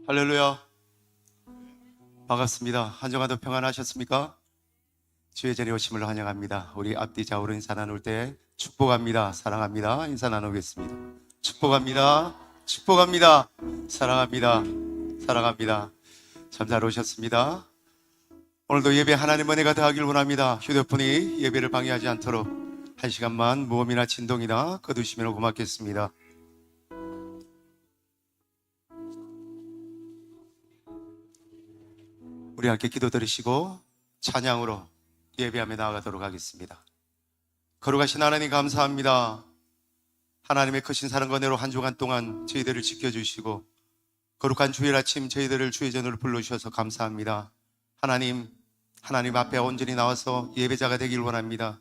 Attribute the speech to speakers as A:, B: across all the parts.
A: 할렐루야. 반갑습니다. 한 주간도 평안하셨습니까? 주의 전에 오심을 환영합니다. 우리 앞뒤 좌우로 인사 나눌 때 축복합니다, 사랑합니다 인사 나누겠습니다. 축복합니다, 축복합니다, 사랑합니다, 사랑합니다. 참 잘 오셨습니다. 오늘도 예배 하나님 은혜가 더하길 원합니다. 휴대폰이 예배를 방해하지 않도록 한 시간만 모험이나 진동이나 거두시면 고맙겠습니다. 우리 함께 기도 드리시고 찬양으로 예배하며 나아가도록 하겠습니다. 거룩하신 하나님 감사합니다. 하나님의 크신 사랑과 은혜로 한 주간 동안 저희들을 지켜주시고 거룩한 주일 아침 저희들을 주의 전으로 불러주셔서 감사합니다. 하나님 앞에 온전히 나와서 예배자가 되길 원합니다.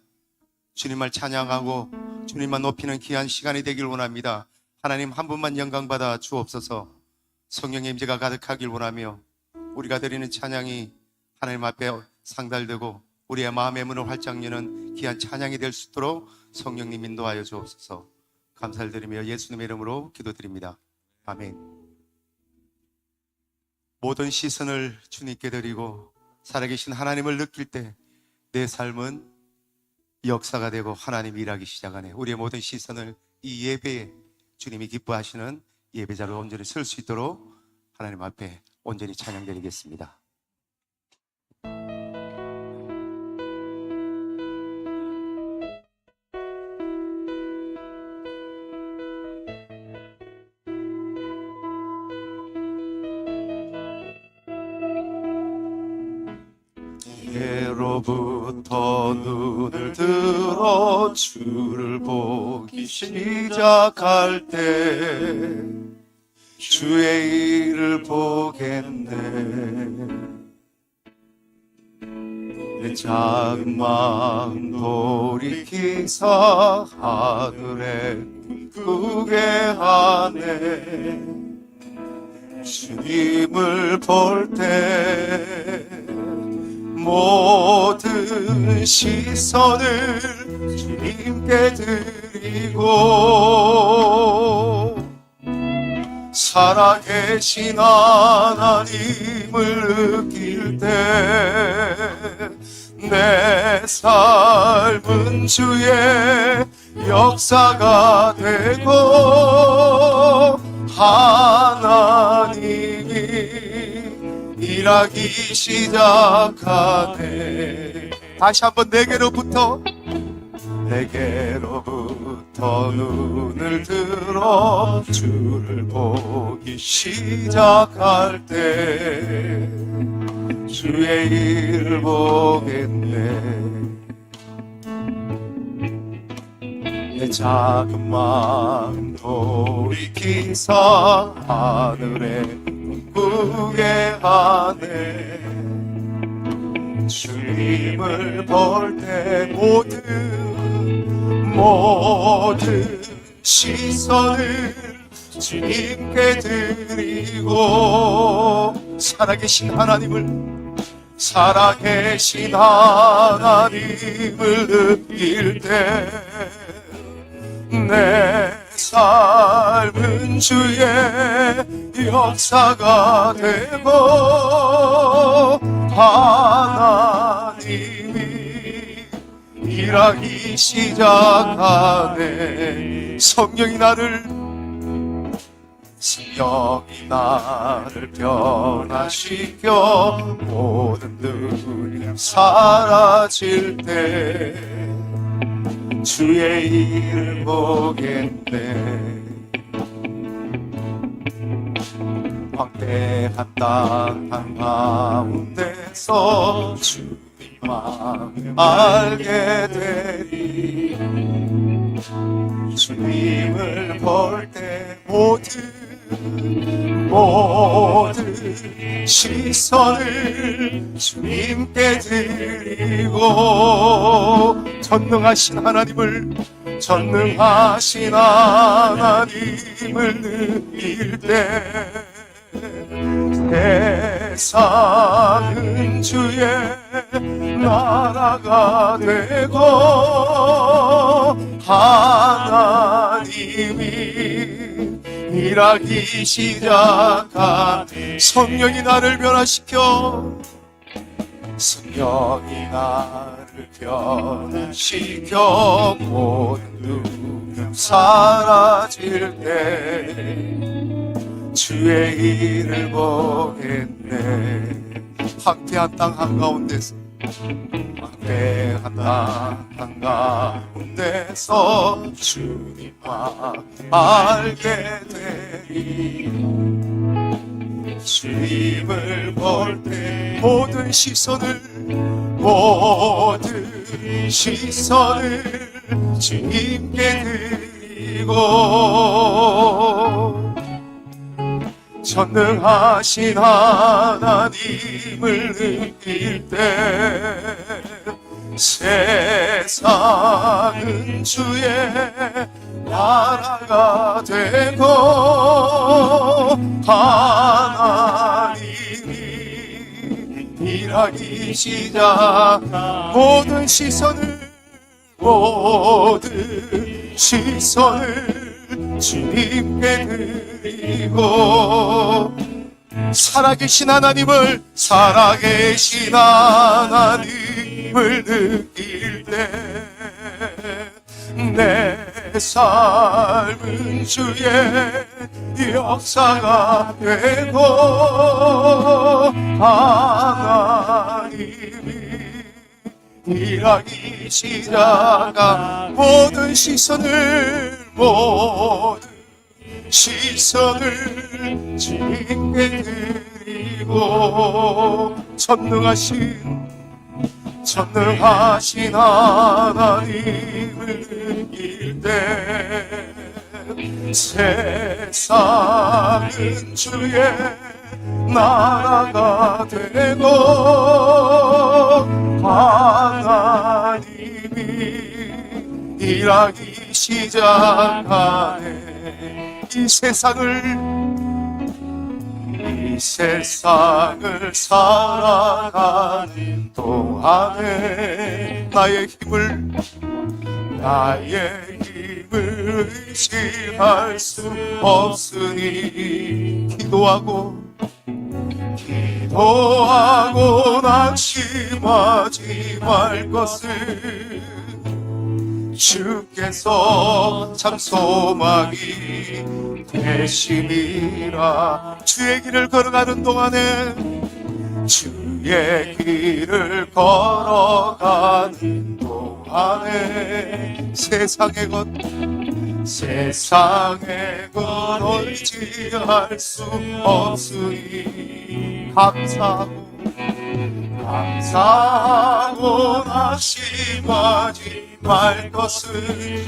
A: 주님을 찬양하고 주님만 높이는 귀한 시간이 되길 원합니다. 하나님 한 분만 영광받아 주옵소서. 성령의 임재가 가득하길 원하며 우리가 드리는 찬양이 하나님 앞에 상달되고 우리의 마음의 문을 활짝 여는 귀한 찬양이 될 수 있도록 성령님 인도하여 주옵소서. 감사를 드리며 예수님의 이름으로 기도드립니다. 아멘. 모든 시선을 주님께 드리고 살아계신 하나님을 느낄 때 내 삶은 역사가 되고 하나님이 일하기 시작하네. 우리의 모든 시선을 이 예배에 주님이 기뻐하시는 예배자로 온전히 설 수 있도록 하나님 앞에 온전히 찬양드리겠습니다. 예로부터 눈을 들어 주를 보기 시작할 때 주의 일을 보겠네. 내 작은 마음 돌이키사 하늘에 꿈꾸게 하네. 주님을 볼 때 모든 시선을 주님께 드리고 살아계신 하나님을 느낄 때 내 삶은 주의 역사가 되고 하나님이 일하기 시작하네. 다시 한번 내게로부터 눈을 들어 주를 보기 시작할 때 주의 일을 보겠네. 내 작은 마음 돌이키사 하늘에 꿈꾸게 하네. 주님을 볼 때 모든 시선을 주님께 드리고 살아계신 하나님을 느낄 때 내 삶은 주의 역사가 되고 하나님이 일하기 시작하네. 성령이 나를 변화시켜 모든 눈이 사라질 때 주의 일을 보겠네. 광대한 땅 한가운데서 주님 마음을 알게 되리. 주님을 볼 때 모든 시선을 주님께 드리고 전능하신 하나님을 느낄 때 세상은 주의 나라가 되고 하나님이 일하기 시작하네. 성령이 나를 변화시켜, 성령이 나를 변화시켜 모든 두려움 사라질 때 주의 일을 보겠네. 황폐한 땅 한가운데서, 황폐한 땅 한가운데서 주님만 알게 되리. 주님을 볼 때 모든 시선을 주님께 드리고, 전능하신 하나님을 느낄 때 세상은 주의 나라가 되고, 하나님이 일하기 시작 모든 시선을 주님께 드리고, 살아계신 하나님을 느낄 때 내 삶은 주의 역사가 되고, 하나님이 일하기 시작한 모든 시선을 주님께 드리고, 전능하신 하나님을 느낄 때 세상은 주의 나라가 되고, 하나님이 일하기 시작하네. 이 세상을 살아가는 동안에 나의 힘을 의지할 수 없으니, 기도하고 낙심하지 말 것을, 주께서 참 소망이 되심이라. 주의 길을 걸어가는 동안에 세상의 것 의지할 수 없으니, 감사하고 낙심하지 말 것을,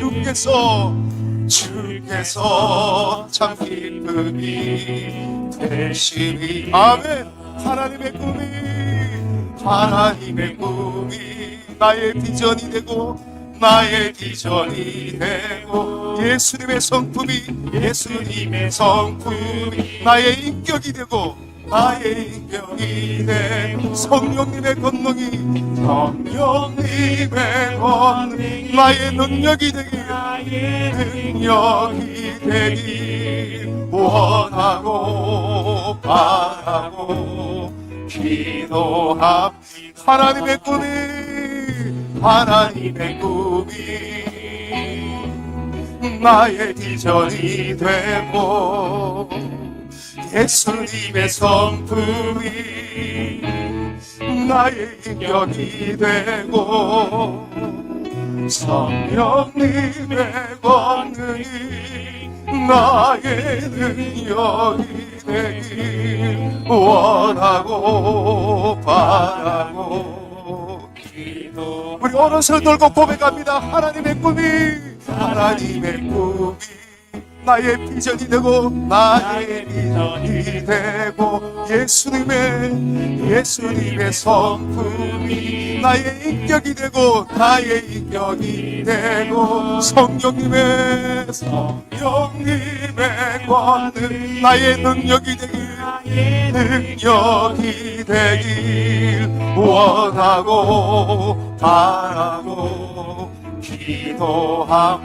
A: 주께서 참 기쁨이 되시니. 아멘. 하나님의 꿈이 나의 비전이 되고, 예수님의 성품이 나의 인격이 되고, 성령님의 권능이 나의 능력이 되길 원하고 바라고 기도합니다. 하나님의 꿈이 나의 비전이 되고, 예수님의 성품이 나의 인격이 되고, 성령님의 권능이 나의 능력이 되길 원하고 바라고 기도. 우리 오른손을 들고 고백합니다. 하나님의 꿈이 나의 비전이 되고, 예수님의 성품이 나의 인격이 되고, 성령님의 권능 나의 능력이 되길 원하고 바라고 기도함.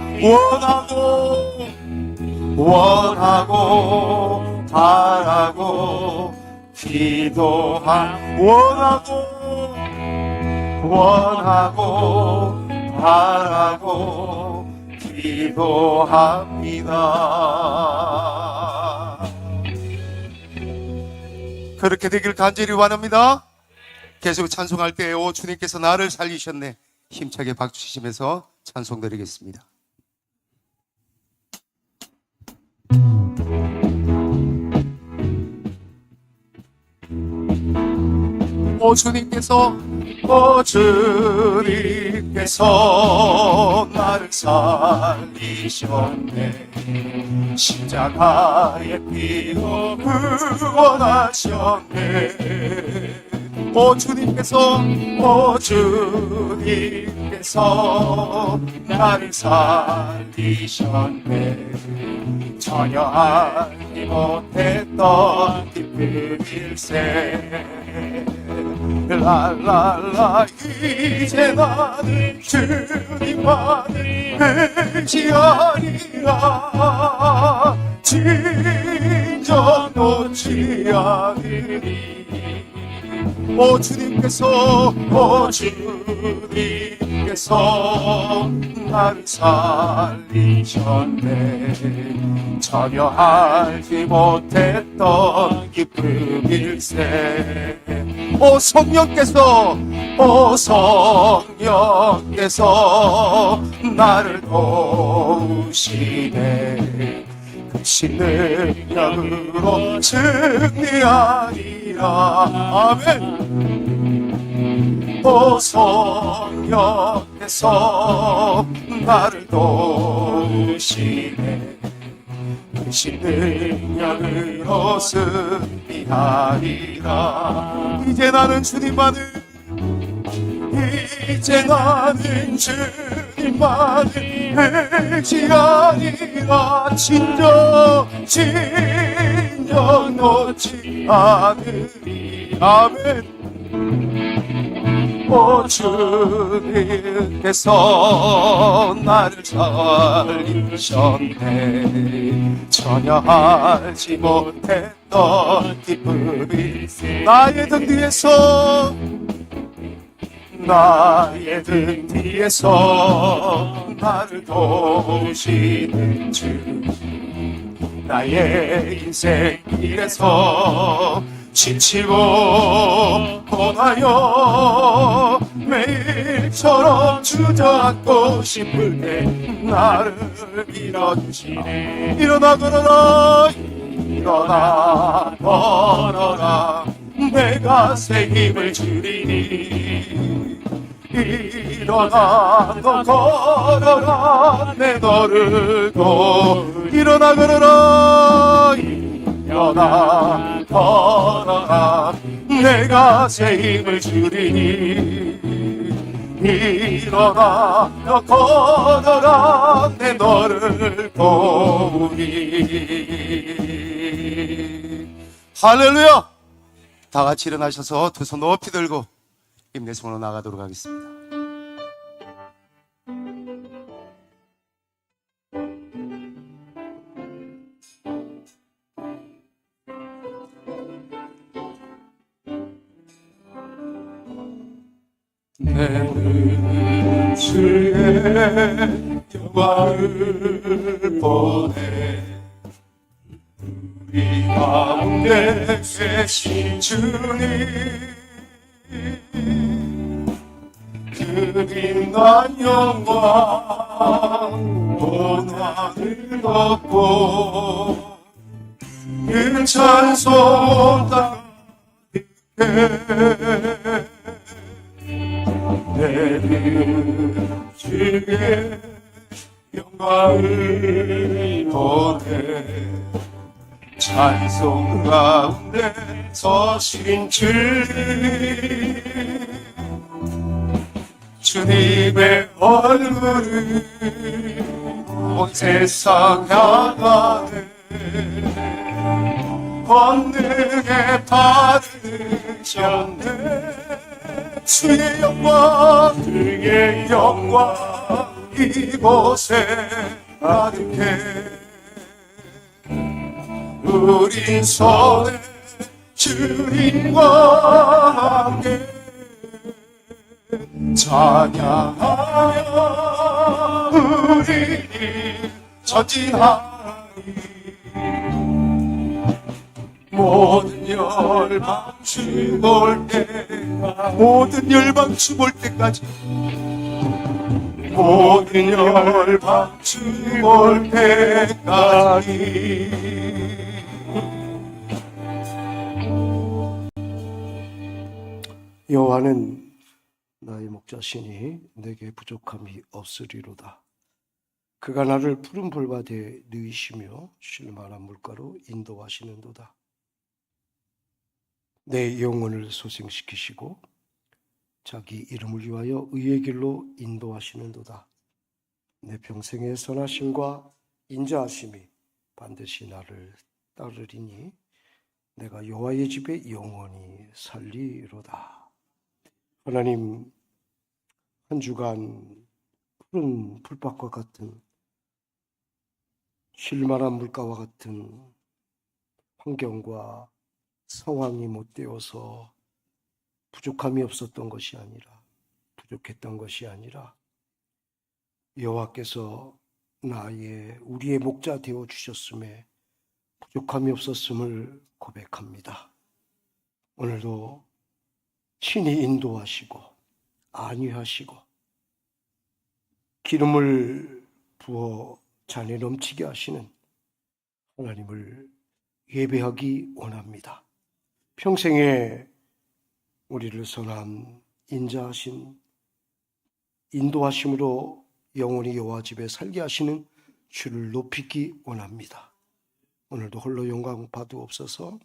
A: 원하고 바라고 원하고 바라고 기도합니다. 그렇게 되길 간절히 원합니다. 계속 찬송할 때 오 주님께서 나를 살리셨네 힘차게 박수 치시면서 찬송 드리겠습니다. 오 주님께서 나를 살리셨네 십자가의 피로 구원하셨네 오 주님께서 나를 살리셨네 전혀 알지 못했던 기쁨일세 랄랄라 이제 나는 주님만을 의지하리라 진정 놓지 않으리 오 주님께서 나를 살리셨네 전혀 알지 못했던 기쁨일세 오 성령께서 나를 도우시네 크신 능력으로 승리하리라 아멘 오 성령께서 나를 도우시네 크신 능력으로 승리하리라 이제 나는 주님만을 의지하리라 진정 놓지 않으리 아멘 오 주님께서 나를 살리셨네 전혀 알지 못했던 기쁨이 나의 등 뒤에서 나를 도우시는 주 나의 인생 길에서 지치고 고나여 매일처럼 주저앉고 싶을 때 나를 밀어주시네 일어나 걸어라 내가 새 힘을 주리니 일어나 너 걸어라 내 너를 일어나 걸어라 내가 새 힘을 주리니 일어나 너 걸어라 내 너를 도우리 할렐루야 다 같이 일어나셔서 두 손 높이 들고 힘내성으로 나가도록 하겠습니다. 내는 주의 영광을 보내 우리 가운데 계신 주님 그 빛난 영광 온 하늘 덮고 그 찬송 따르게 내는 주의 영광을 보내 찬송 가운데 서신 주님의 얼굴을 온 세상 향하네 권능의 받으셨네 주의 영광 이곳에 가득해 우리 손에 주님과 함께 찬양하며 우리 전진하리. 모든 열방 죽을 때까지, 모든 열방 죽을 때까지, 모든 열방 죽을 때까지.
B: 여호와는 나의 목자시니 내게 부족함이 없으리로다. 그가 나를 푸른 풀밭에 누이시며 쉴 만한 물가로 인도하시는도다. 내 영혼을 소생시키시고 자기 이름을 위하여 의의 길로 인도하시는도다. 내 평생의 선하심과 인자하심이 반드시 나를 따르리니 내가 여호와의 집에 영원히 살리로다. 하나님, 한 주간 푸른 풀밭과 같은 쉴만한 물가와 같은 환경과 상황이 못 되어서 부족함이 없었던 것이 아니라, 부족했던 것이 아니라 여호와께서 우리의 목자 되어 주셨음에 부족함이 없었음을 고백합니다. 오늘도 친히 인도하시고 안위하시고 기름을 부어 잔에 넘치게 하시는 하나님을 예배하기 원합니다. 평생에 우리를 선한 인자하신 인도하심으로 영원히 여호와 집에 살게 하시는 주를 높이기 원합니다. 오늘도 홀로 영광 받으옵소서.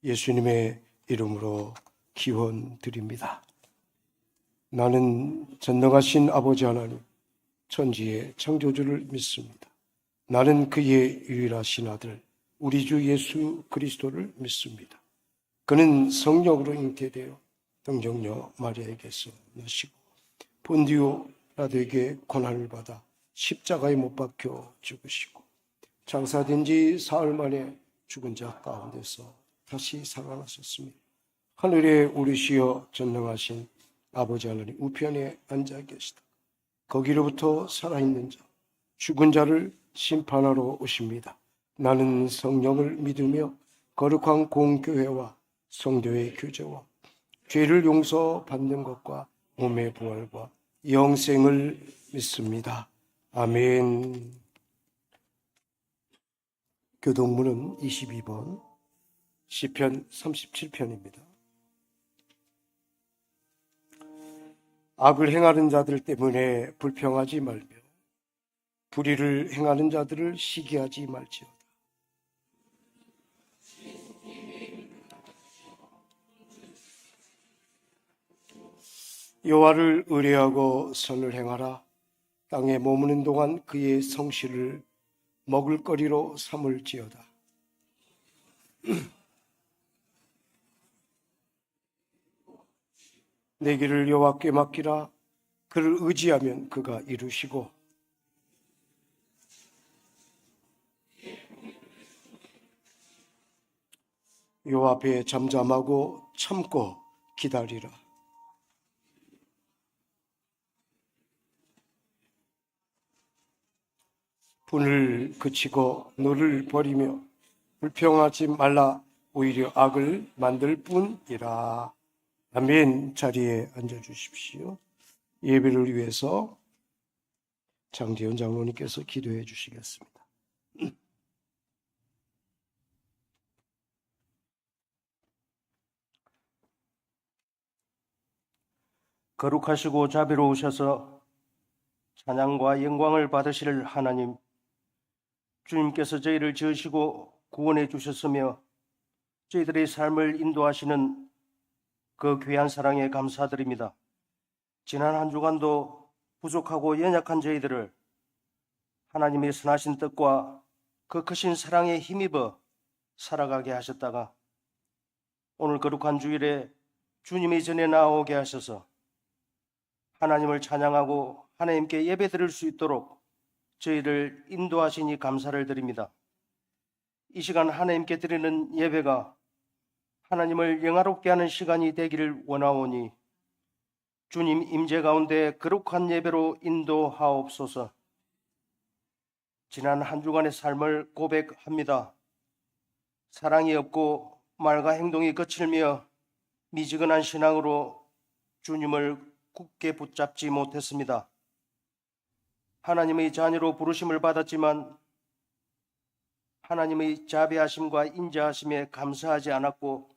B: 예수님의 이름으로 기원 드립니다. 나는 전능하신 아버지 하나님, 천지의 창조주를 믿습니다. 나는 그의 유일하신 아들 우리 주 예수 그리스도를 믿습니다. 그는 성령으로 잉태되어 동정녀 마리아에게서 나시고 본디오 라도에게 고난을 받아 십자가에 못 박혀 죽으시고 장사된 지 사흘 만에 죽은 자 가운데서 다시 살아나셨습니다. 하늘에 오르시어 전능하신 아버지 하나님 우편에 앉아 계시다. 거기로부터 살아있는 자, 죽은 자를 심판하러 오십니다. 나는 성령을 믿으며 거룩한 공교회와 성도의 교제와 죄를 용서받는 것과 몸의 부활과 영생을 믿습니다. 아멘. 교동문은 22번, 시편 37편입니다. 악을 행하는 자들 때문에 불평하지 말며 불의를 행하는 자들을 시기하지 말지어다. 여호와를 의뢰하고 선을 행하라. 땅에 머무는 동안 그의 성실을 먹을거리로 삼을지어다. 내 길을 여호와께 맡기라. 그를 의지하면 그가 이루시고 여호와 앞에 잠잠하고 참고 기다리라. 분을 그치고 너를 버리며 불평하지 말라. 오히려 악을 만들 뿐이라. 아멘. 자리에 앉아주십시오. 예배를 위해서 장재현 장로님께서 기도해 주시겠습니다.
C: 거룩하시고 자비로우셔서 찬양과 영광을 받으실 하나님, 주님께서 저희를 지으시고 구원해 주셨으며 저희들의 삶을 인도하시는 그 귀한 사랑에 감사드립니다. 지난 한 주간도 부족하고 연약한 저희들을 하나님의 선하신 뜻과 그 크신 사랑에 힘입어 살아가게 하셨다가 오늘 거룩한 주일에 주님의 전에 나오게 하셔서 하나님을 찬양하고 하나님께 예배 드릴 수 있도록 저희를 인도하시니 감사를 드립니다. 이 시간 하나님께 드리는 예배가 하나님을 영화롭게 하는 시간이 되기를 원하오니 주님 임재 가운데 거룩한 예배로 인도하옵소서. 지난 한 주간의 삶을 고백합니다. 사랑이 없고 말과 행동이 거칠며 미지근한 신앙으로 주님을 굳게 붙잡지 못했습니다. 하나님의 자녀로 부르심을 받았지만 하나님의 자비하심과 인자하심에 감사하지 않았고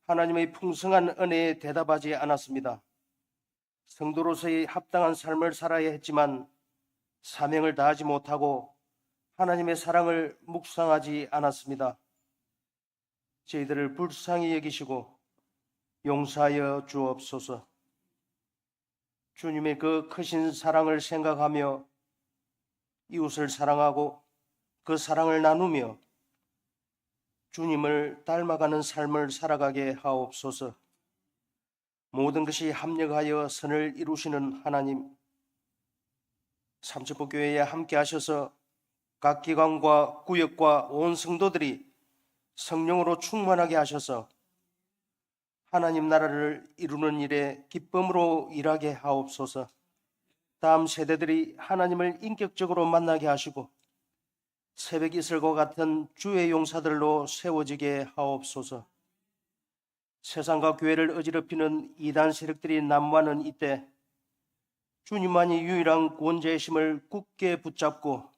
C: 하나님의 풍성한 은혜에 대답하지 않았습니다. 성도로서의 합당한 삶을 살아야 했지만 사명을 다하지 못하고 하나님의 사랑을 묵상하지 않았습니다. 저희들을 불쌍히 여기시고 용서하여 주옵소서. 주님의 그 크신 사랑을 생각하며 이웃을 사랑하고 그 사랑을 나누며 주님을 닮아가는 삶을 살아가게 하옵소서. 모든 것이 합력하여 선을 이루시는 하나님, 삼천포교회에 함께 하셔서 각 기관과 구역과 온 성도들이 성령으로 충만하게 하셔서 하나님 나라를 이루는 일에 기쁨으로 일하게 하옵소서. 다음 세대들이 하나님을 인격적으로 만나게 하시고 새벽 이슬과 같은 주의 용사들로 세워지게 하옵소서. 세상과 교회를 어지럽히는 이단 세력들이 난무하는 이때 주님만이 유일한 구원자의 힘을 굳게 붙잡고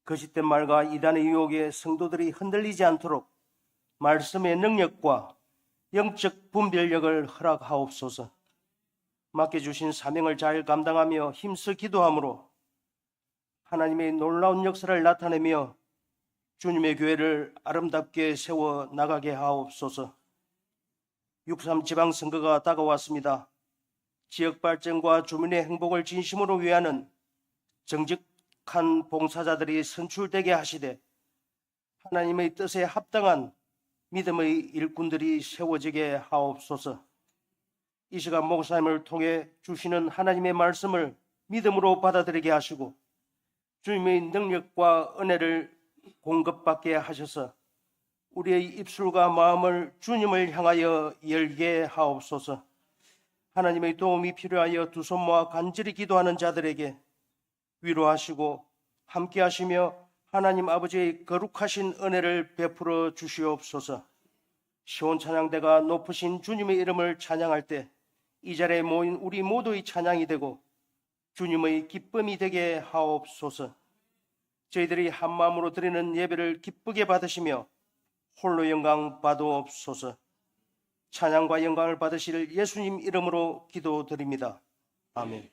C: 거짓된 말과 이단의 유혹에 성도들이 흔들리지 않도록 말씀의 능력과 영적 분별력을 허락하옵소서. 맡겨주신 사명을 잘 감당하며 힘써 기도함으로 하나님의 놀라운 역사를 나타내며 주님의 교회를 아름답게 세워 나가게 하옵소서. 6.3 지방선거가 다가왔습니다. 지역 발전과 주민의 행복을 진심으로 위하는 정직한 봉사자들이 선출되게 하시되 하나님의 뜻에 합당한 믿음의 일꾼들이 세워지게 하옵소서. 이 시간 목사님을 통해 주시는 하나님의 말씀을 믿음으로 받아들이게 하시고 주님의 능력과 은혜를 공급받게 하셔서 우리의 입술과 마음을 주님을 향하여 열게 하옵소서. 하나님의 도움이 필요하여 두 손 모아 간절히 기도하는 자들에게 위로하시고 함께 하시며 하나님 아버지의 거룩하신 은혜를 베풀어 주시옵소서. 시온 찬양대가 높으신 주님의 이름을 찬양할 때 이 자리에 모인 우리 모두의 찬양이 되고 주님의 기쁨이 되게 하옵소서. 저희들이 한 마음으로 드리는 예배를 기쁘게 받으시며 홀로 영광 받으옵소서. 찬양과 영광을 받으실 예수님 이름으로 기도드립니다. 아멘.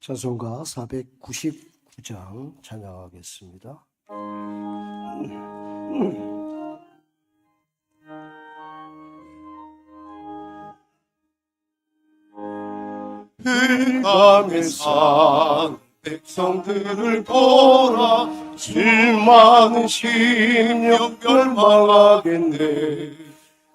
B: 찬송가 499장 찬양하겠습니다.
A: 흑암의 산 백성들을 보라 질 많은 심령 멸망하겠네.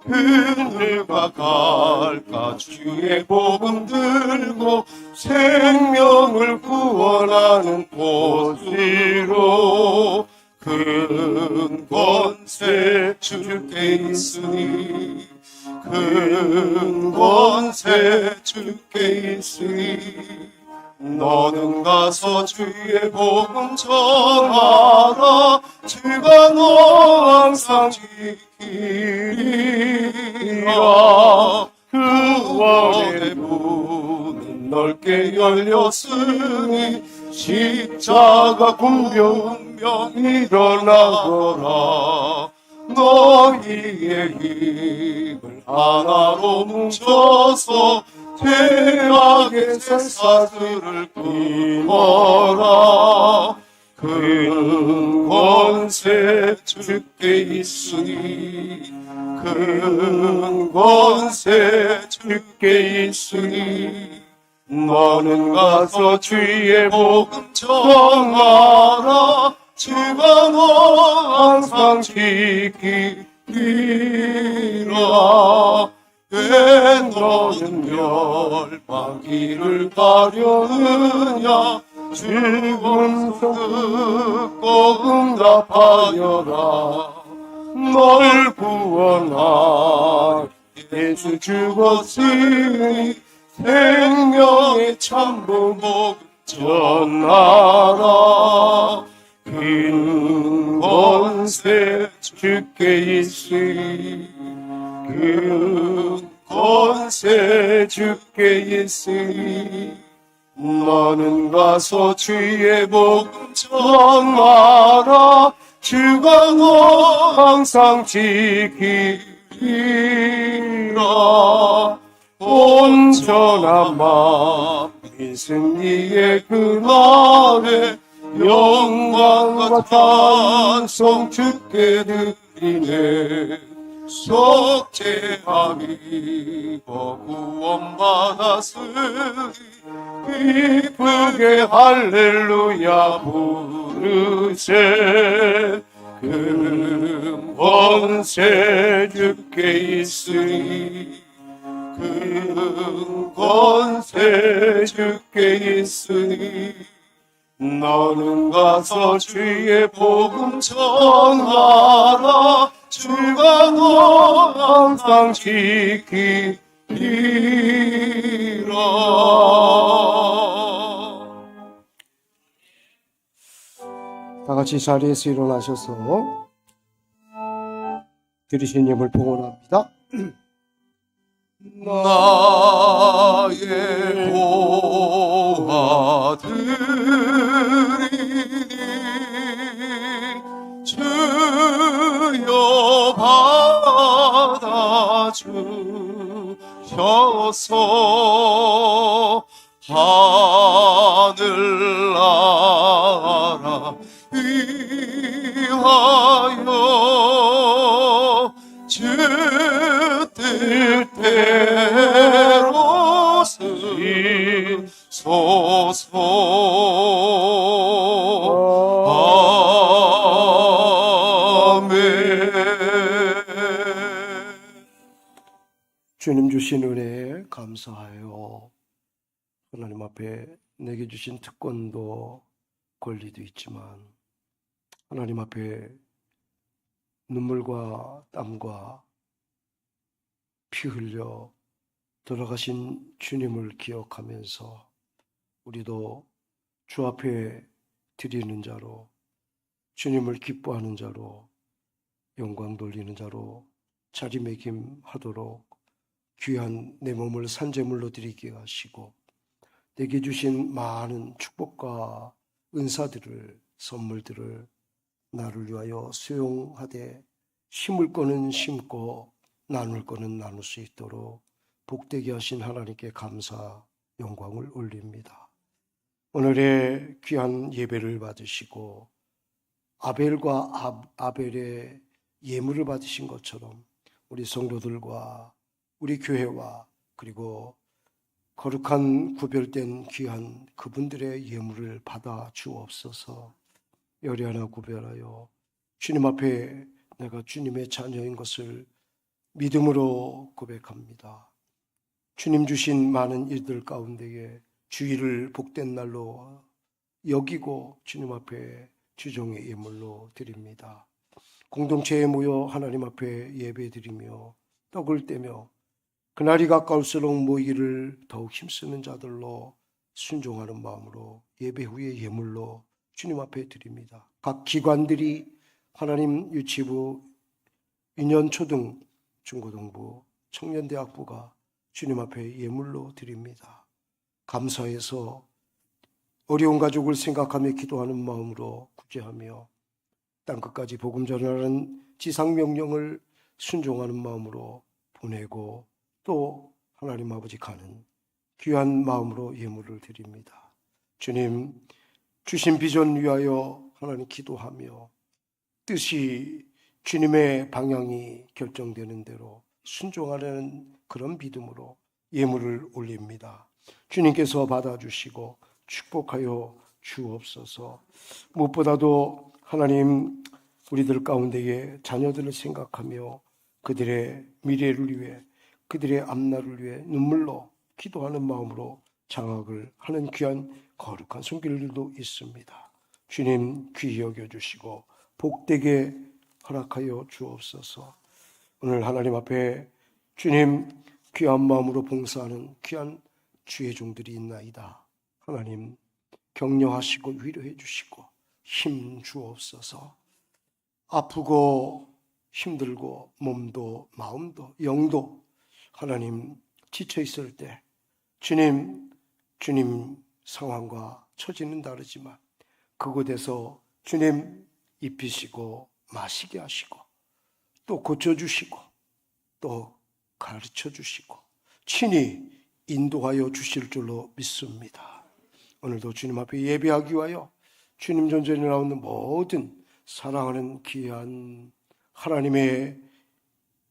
A: 그늘과 갈까 주의 복음 들고 생명을 구원하는 꽃으로 큰 권세 주께 있으니 큰 권세 주께 있으니 너는 가서 주의 복음 전하라. 주가 너 항상 지키리라. 구원의 문은 넓게 열렸으니 십자가 공병 생명 일어나거라. 너희의 힘을 하나로 뭉쳐서 죄악의 쇠사슬을 끊어라. 큰 권세 주께 있으니, 큰 권세 주께 있으니, 너는 가서 주의 복음 전하라. 주가 너 항상 지키리라. 왜 너는 멸망길을 가려느냐. 죽은 듣고 응답하여라. 널 구원하여 예수 죽었으니 생명의 참복음 전하라. 큰 권세 주께 있으니, 큰 권세 주께 있으니, 너는 가서 주의 복음 전하라. 주가 너 항상 지키리라. 온전한 만민 승리의 그날에 영광과 찬송 주께 드리네. 속죄함이 구원받았으니 기쁘게 할렐루야 부르세. 큰 권세 주께 있으니, 큰 권세 주께 있으니, 너는 가서 주의 복음 전하라. 주가 너 항상 지키리라.
B: 다 같이 자리에서 일어나셔서 들으신 예물 봉헌합니다.
A: 나의 보아들이니 주여 받아주셔서 하늘나라 위하여 주 뜻대로 쓰소서.
B: 주님 주신 은혜에 감사하여 하나님 앞에 내게 주신 특권도 권리도 있지만 하나님 앞에 눈물과 땀과 피 흘려 돌아가신 주님을 기억하면서 우리도 주 앞에 드리는 자로, 주님을 기뻐하는 자로, 영광 돌리는 자로 자리매김하도록 귀한 내 몸을 산제물로 드리게 하시고 내게 주신 많은 축복과 은사들을, 선물들을 나를 위하여 수용하되 심을 거는 심고 나눌 거는 나눌 수 있도록 복되게 하신 하나님께 감사, 영광을 올립니다. 오늘의 귀한 예배를 받으시고 아벨과 아벨의 예물을 받으신 것처럼 우리 성도들과 우리 교회와 그리고 거룩한 구별된 귀한 그분들의 예물을 받아 주옵소서. 열이 하나 구별하여 주님 앞에 내가 주님의 자녀인 것을 믿음으로 고백합니다. 주님 주신 많은 일들 가운데에 주일을 복된 날로 여기고 주님 앞에 주종의 예물로 드립니다. 공동체에 모여 하나님 앞에 예배드리며 떡을 떼며 그날이 가까울수록 모이기를 더욱 힘쓰는 자들로 순종하는 마음으로 예배 후에 예물로 주님 앞에 드립니다. 각 기관들이 하나님 유치부, 유년초등, 중고등부, 청년대학부가 주님 앞에 예물로 드립니다. 감사해서 어려운 가족을 생각하며 기도하는 마음으로 구제하며 땅끝까지 복음 전하는 지상 명령을 순종하는 마음으로 보내고 또 하나님 아버지 가는 귀한 마음으로 예물을 드립니다. 주님, 주신 비전 위하여 하나님 기도하며 뜻이 주님의 방향이 결정되는 대로 순종하려는 그런 믿음으로 예물을 올립니다. 주님께서 받아주시고 축복하여 주옵소서. 무엇보다도 하나님, 우리들 가운데에 자녀들을 생각하며 그들의 미래를 위해, 그들의 앞날을 위해 눈물로 기도하는 마음으로 장학을 하는 귀한 거룩한 손길들도 있습니다. 주님 귀히 여겨주시고 복되게 허락하여 주옵소서. 오늘 하나님 앞에 주님 귀한 마음으로 봉사하는 귀한 주의 종들이 있나이다. 하나님 격려하시고 위로해 주시고 힘 주옵소서. 아프고 힘들고 몸도 마음도 영도 하나님 지쳐 있을 때 주님 상황과 처지는 다르지만 그곳에서 주님 입히시고 마시게 하시고 또 고쳐주시고 또 가르쳐주시고 친히 인도하여 주실 줄로 믿습니다. 오늘도 주님 앞에 예배하기 위하여 주님 전전에 나오는 모든 사랑하는 귀한 하나님의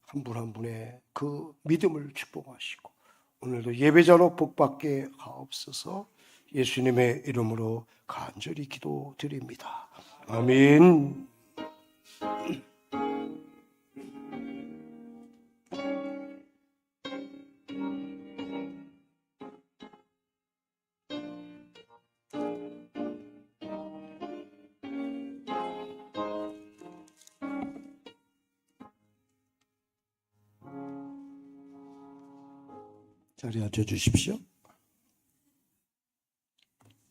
B: 한 분 한 분의 그 믿음을 축복하시고 오늘도 예배자로 복받게 하옵소서. 예수님의 이름으로 간절히 기도드립니다. 아멘. 자리에 앉아 주십시오.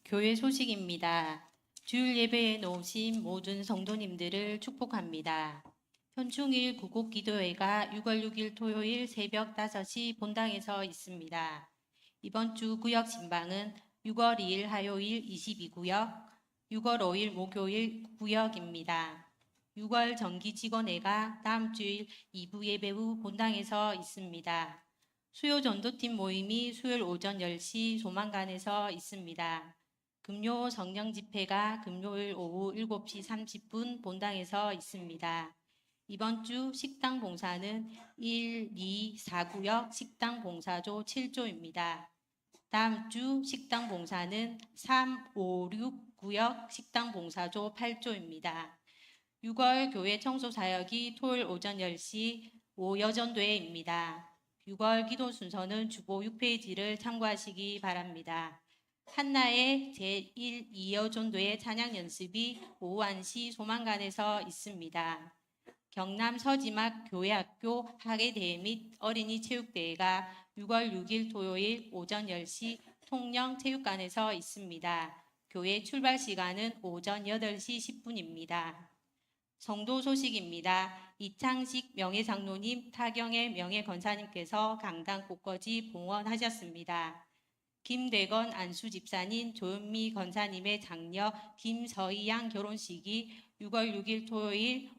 D: 교회 소식입니다. 주일 예배에 놓으신 모든 성도님들을 축복합니다. 현충일 구곡기도회가 6월 6일 토요일 새벽 5시 본당에서 있습니다. 이번 주 구역 신방은 6월 2일 화요일 22구역, 6월 5일 목요일 구역입니다. 6월 정기 직원회가 다음 주일 2부 예배 후 본당에서 있습니다. 수요 전도팀 모임이 수요일 오전 10시 소망관에서 있습니다. 금요 성령 집회가 금요일 오후 7시 30분 본당에서 있습니다. 이번 주 식당 봉사는 1, 2, 4구역 식당 봉사조 7조입니다. 다음 주 식당 봉사는 3, 5, 6구역 식당 봉사조 8조입니다. 6월 교회 청소 사역이 토요일 오전 10시 오여전도회입니다. 6월 기도 순서는 주보 6페이지를 참고하시기 바랍니다. 한나의 제1, 2여전도회 찬양 연습이 오후 1시 소망관에서 있습니다. 경남 서지막 교회학교 학예대회 및 어린이 체육대회가 6월 6일 토요일 오전 10시 통영 체육관에서 있습니다. 교회 출발 시간은 오전 8시 10분입니다. 성도 소식입니다. 이창식 명예장로님, 타경의 명예권사님께서 강당 곳거지 봉헌하셨습니다. 김대건 안수집사님, 조은미 권사님의 장녀 김서희양 결혼식이 6월 6일 토요일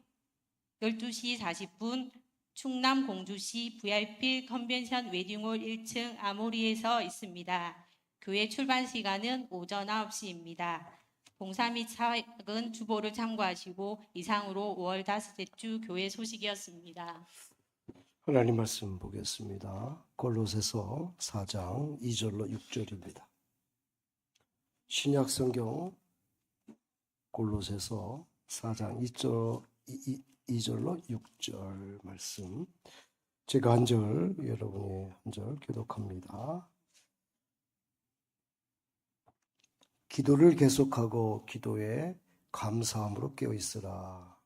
D: 12시 40분 충남 공주시 VIP 컨벤션 웨딩홀 1층 아모리에서 있습니다. 교회 출발 시간은 오전 9시입니다. 봉사 및 사역은 주보를 참고하시고 이상으로 5월 5째 주 교회 소식이었습니다.
B: 하나님 말씀 보겠습니다. 골로새서 4장 2절로 6절입니다. 신약 성경 골로새서 4장 2절로 6절 말씀. 제가 한 절, 여러분이 한 절 교독합니다. 기도를 계속하고 기도에 감사함으로 깨어 있으라.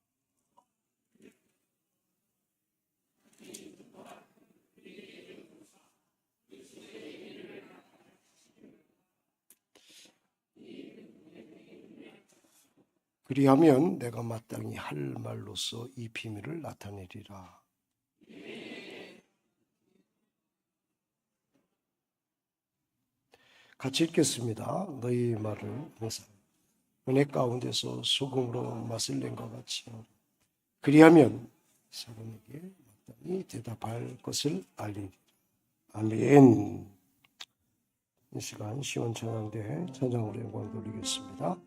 B: 그리하면 내가 마땅히 할 말로서 이 비밀을 나타내리라. 같이 읽겠습니다. 너희 말을 항상 은혜 가운데서 소금으로 맛을 낸 것 같이 그리하면 사람에게 마땅히 대답할 것을 알리리. 아멘. 이 시간 시원찬양대 찬양으로 영광 돌리겠습니다.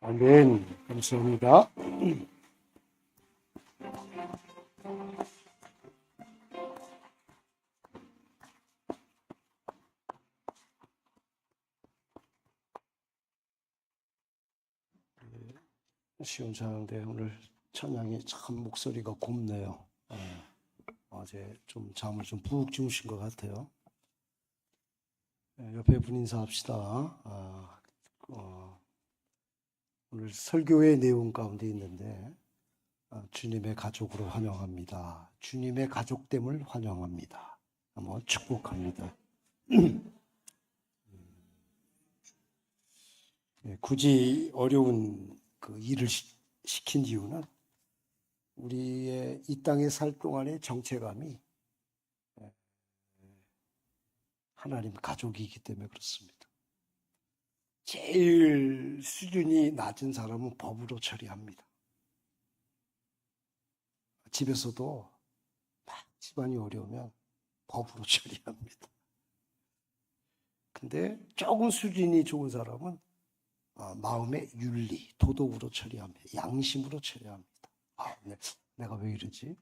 B: 아멘. 감사합니다. 시원찬양대 오늘 찬양이 참 목소리가 곱네요. 어제 좀 잠을 좀 푹 주무신 것 같아요. 옆에 분 인사합시다. 오늘 설교의 내용 가운데 있는데 주님의 가족으로 환영합니다. 주님의 가족됨을 환영합니다. 한번 축복합니다. 굳이 어려운 그 일을 시킨 이유는 우리의 이 땅에 살 동안의 정체감이 하나님 가족이기 때문에 그렇습니다. 제일 수준이 낮은 사람은 법으로 처리합니다. 집에서도 막 집안이 어려우면 법으로 처리합니다. 근데 조금 수준이 좋은 사람은 마음의 윤리, 도덕으로 처리합니다. 양심으로 처리합니다. 내가 왜 이러지?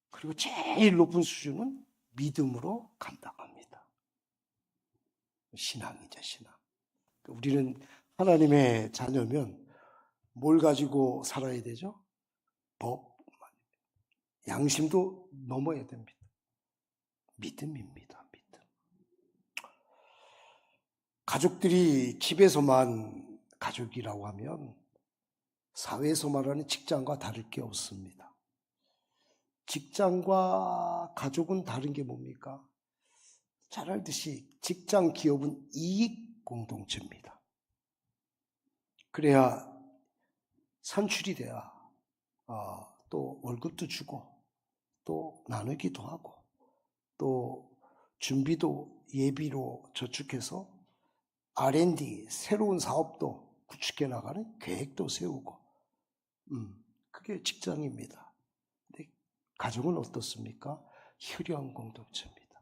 B: 그리고 제일 높은 수준은 믿음으로 감당합니다. 신앙이죠, 신앙. 우리는 하나님의 자녀면 뭘 가지고 살아야 되죠? 법, 양심도 넘어야 됩니다. 믿음입니다, 믿음. 가족들이 집에서만 가족이라고 하면 사회에서 말하는 직장과 다를 게 없습니다. 직장과 가족은 다른 게 뭡니까? 잘 알듯이 직장 기업은 이익 공동체입니다. 그래야 산출이 돼야 또 월급도 주고 또 나누기도 하고 또 준비도 예비로 저축해서 R&D 새로운 사업도 구축해 나가는 계획도 세우고 그게 직장입니다. 근데 가족은 어떻습니까? 혈연 공동체입니다.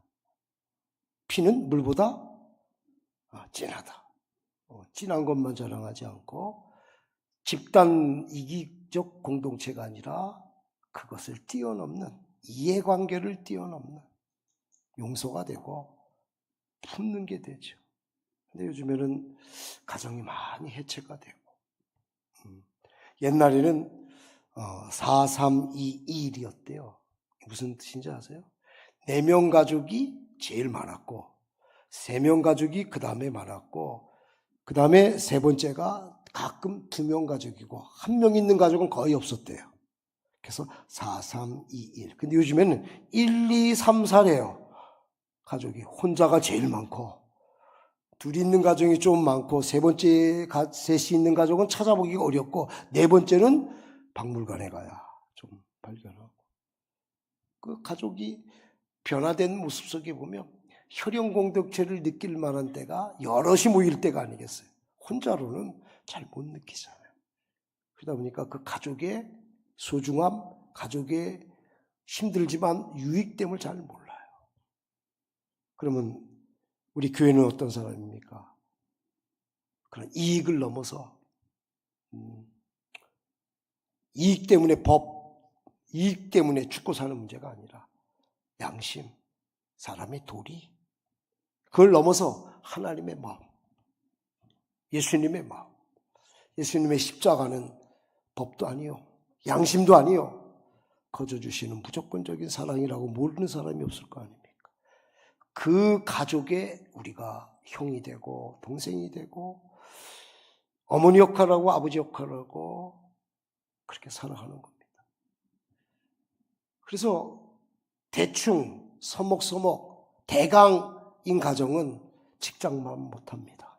B: 피는 물보다 진하다. 진한 것만 자랑하지 않고 집단 이기적 공동체가 아니라 그것을 뛰어넘는 이해관계를 뛰어넘는 용서가 되고 품는 게 되죠. 근데 요즘에는 가정이 많이 해체가 되고 옛날에는 4-3-2-1이었대요. 무슨 뜻인지 아세요? 4명 가족이 제일 많았고 3명 가족이 그 다음에 많았고 그 다음에 세 번째가 가끔 2명 가족이고 1명 있는 가족은 거의 없었대요. 그래서 4-3-2-1. 근데 요즘에는 1, 2, 3, 4래요. 가족이 혼자가 제일 많고 둘이 있는 가정이 좀 많고 세 번째 셋이 있는 가족은 찾아보기가 어렵고 네 번째는 박물관에 가야 좀 발견하고 그 가족이 변화된 모습 속에 보면 혈연 공동체를 느낄 만한 때가 여럿이 모일 때가 아니겠어요. 혼자로는 잘 못 느끼잖아요. 그러다 보니까 그 가족의 소중함, 가족의 힘들지만 유익됨을 잘 몰라요. 그러면 우리 교회는 어떤 사람입니까? 그런 이익을 넘어서 이익 때문에 법, 이익 때문에 죽고 사는 문제가 아니라 양심, 사람의 도리, 그걸 넘어서 하나님의 마음, 예수님의 마음, 예수님의 십자가는 법도 아니요, 양심도 아니요, 거저주시는 무조건적인 사랑이라고 모르는 사람이 없을 거 아닙니까? 그 가족에 우리가 형이 되고 동생이 되고 어머니 역할하고 아버지 역할하고 그렇게 살아가는 겁니다. 그래서 대충 서먹서먹 대강인 가정은 직장만 못합니다.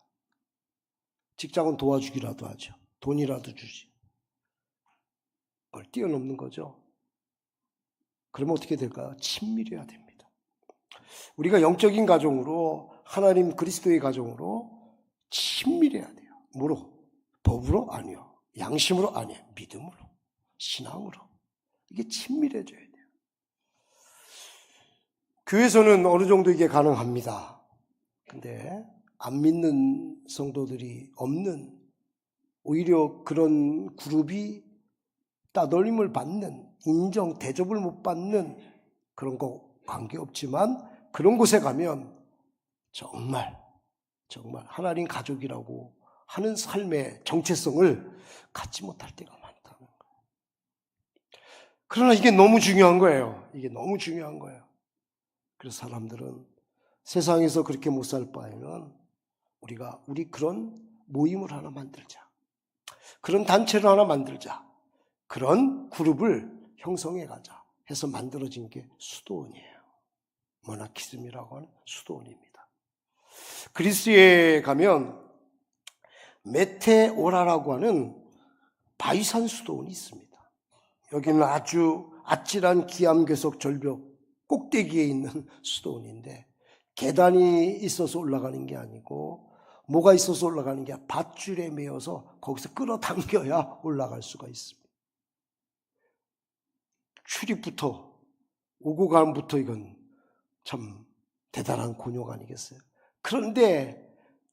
B: 직장은 도와주기라도 하죠. 돈이라도 주지. 그걸 뛰어넘는 거죠. 그러면 어떻게 될까요? 친밀해야 됩니다. 우리가 영적인 가정으로 하나님 그리스도의 가정으로 친밀해야 돼요. 뭐로? 법으로? 아니요. 양심으로? 아니요. 믿음으로, 신앙으로. 이게 친밀해져야 돼요. 교회에서는 어느 정도 이게 가능합니다. 근데 안 믿는 성도들이 없는, 오히려 그런 그룹이 따돌림을 받는, 인정, 대접을 못 받는 그런 거 관계없지만 그런 곳에 가면 정말 하나님 가족이라고 하는 삶의 정체성을 갖지 못할 때가 많다는 거예요. 그러나 이게 너무 중요한 거예요. 이게 너무 중요한 거예요. 그래서 사람들은 세상에서 그렇게 못 살 바에는 우리 그런 모임을 하나 만들자. 그런 단체를 하나 만들자. 그런 그룹을 형성해 가자 해서 만들어진 게 수도원이에요. 모나키즘이라고 하는 수도원입니다. 그리스에 가면 메테오라라고 하는 바위산 수도원이 있습니다. 여기는 아주 아찔한 기암괴석 절벽 꼭대기에 있는 수도원인데 계단이 있어서 올라가는 게 아니고 뭐가 있어서 올라가는 게 아니라 밧줄에 매어서 거기서 끌어당겨야 올라갈 수가 있습니다. 출입부터 오고 감부터 이건 참 대단한 곤욕 아니겠어요? 그런데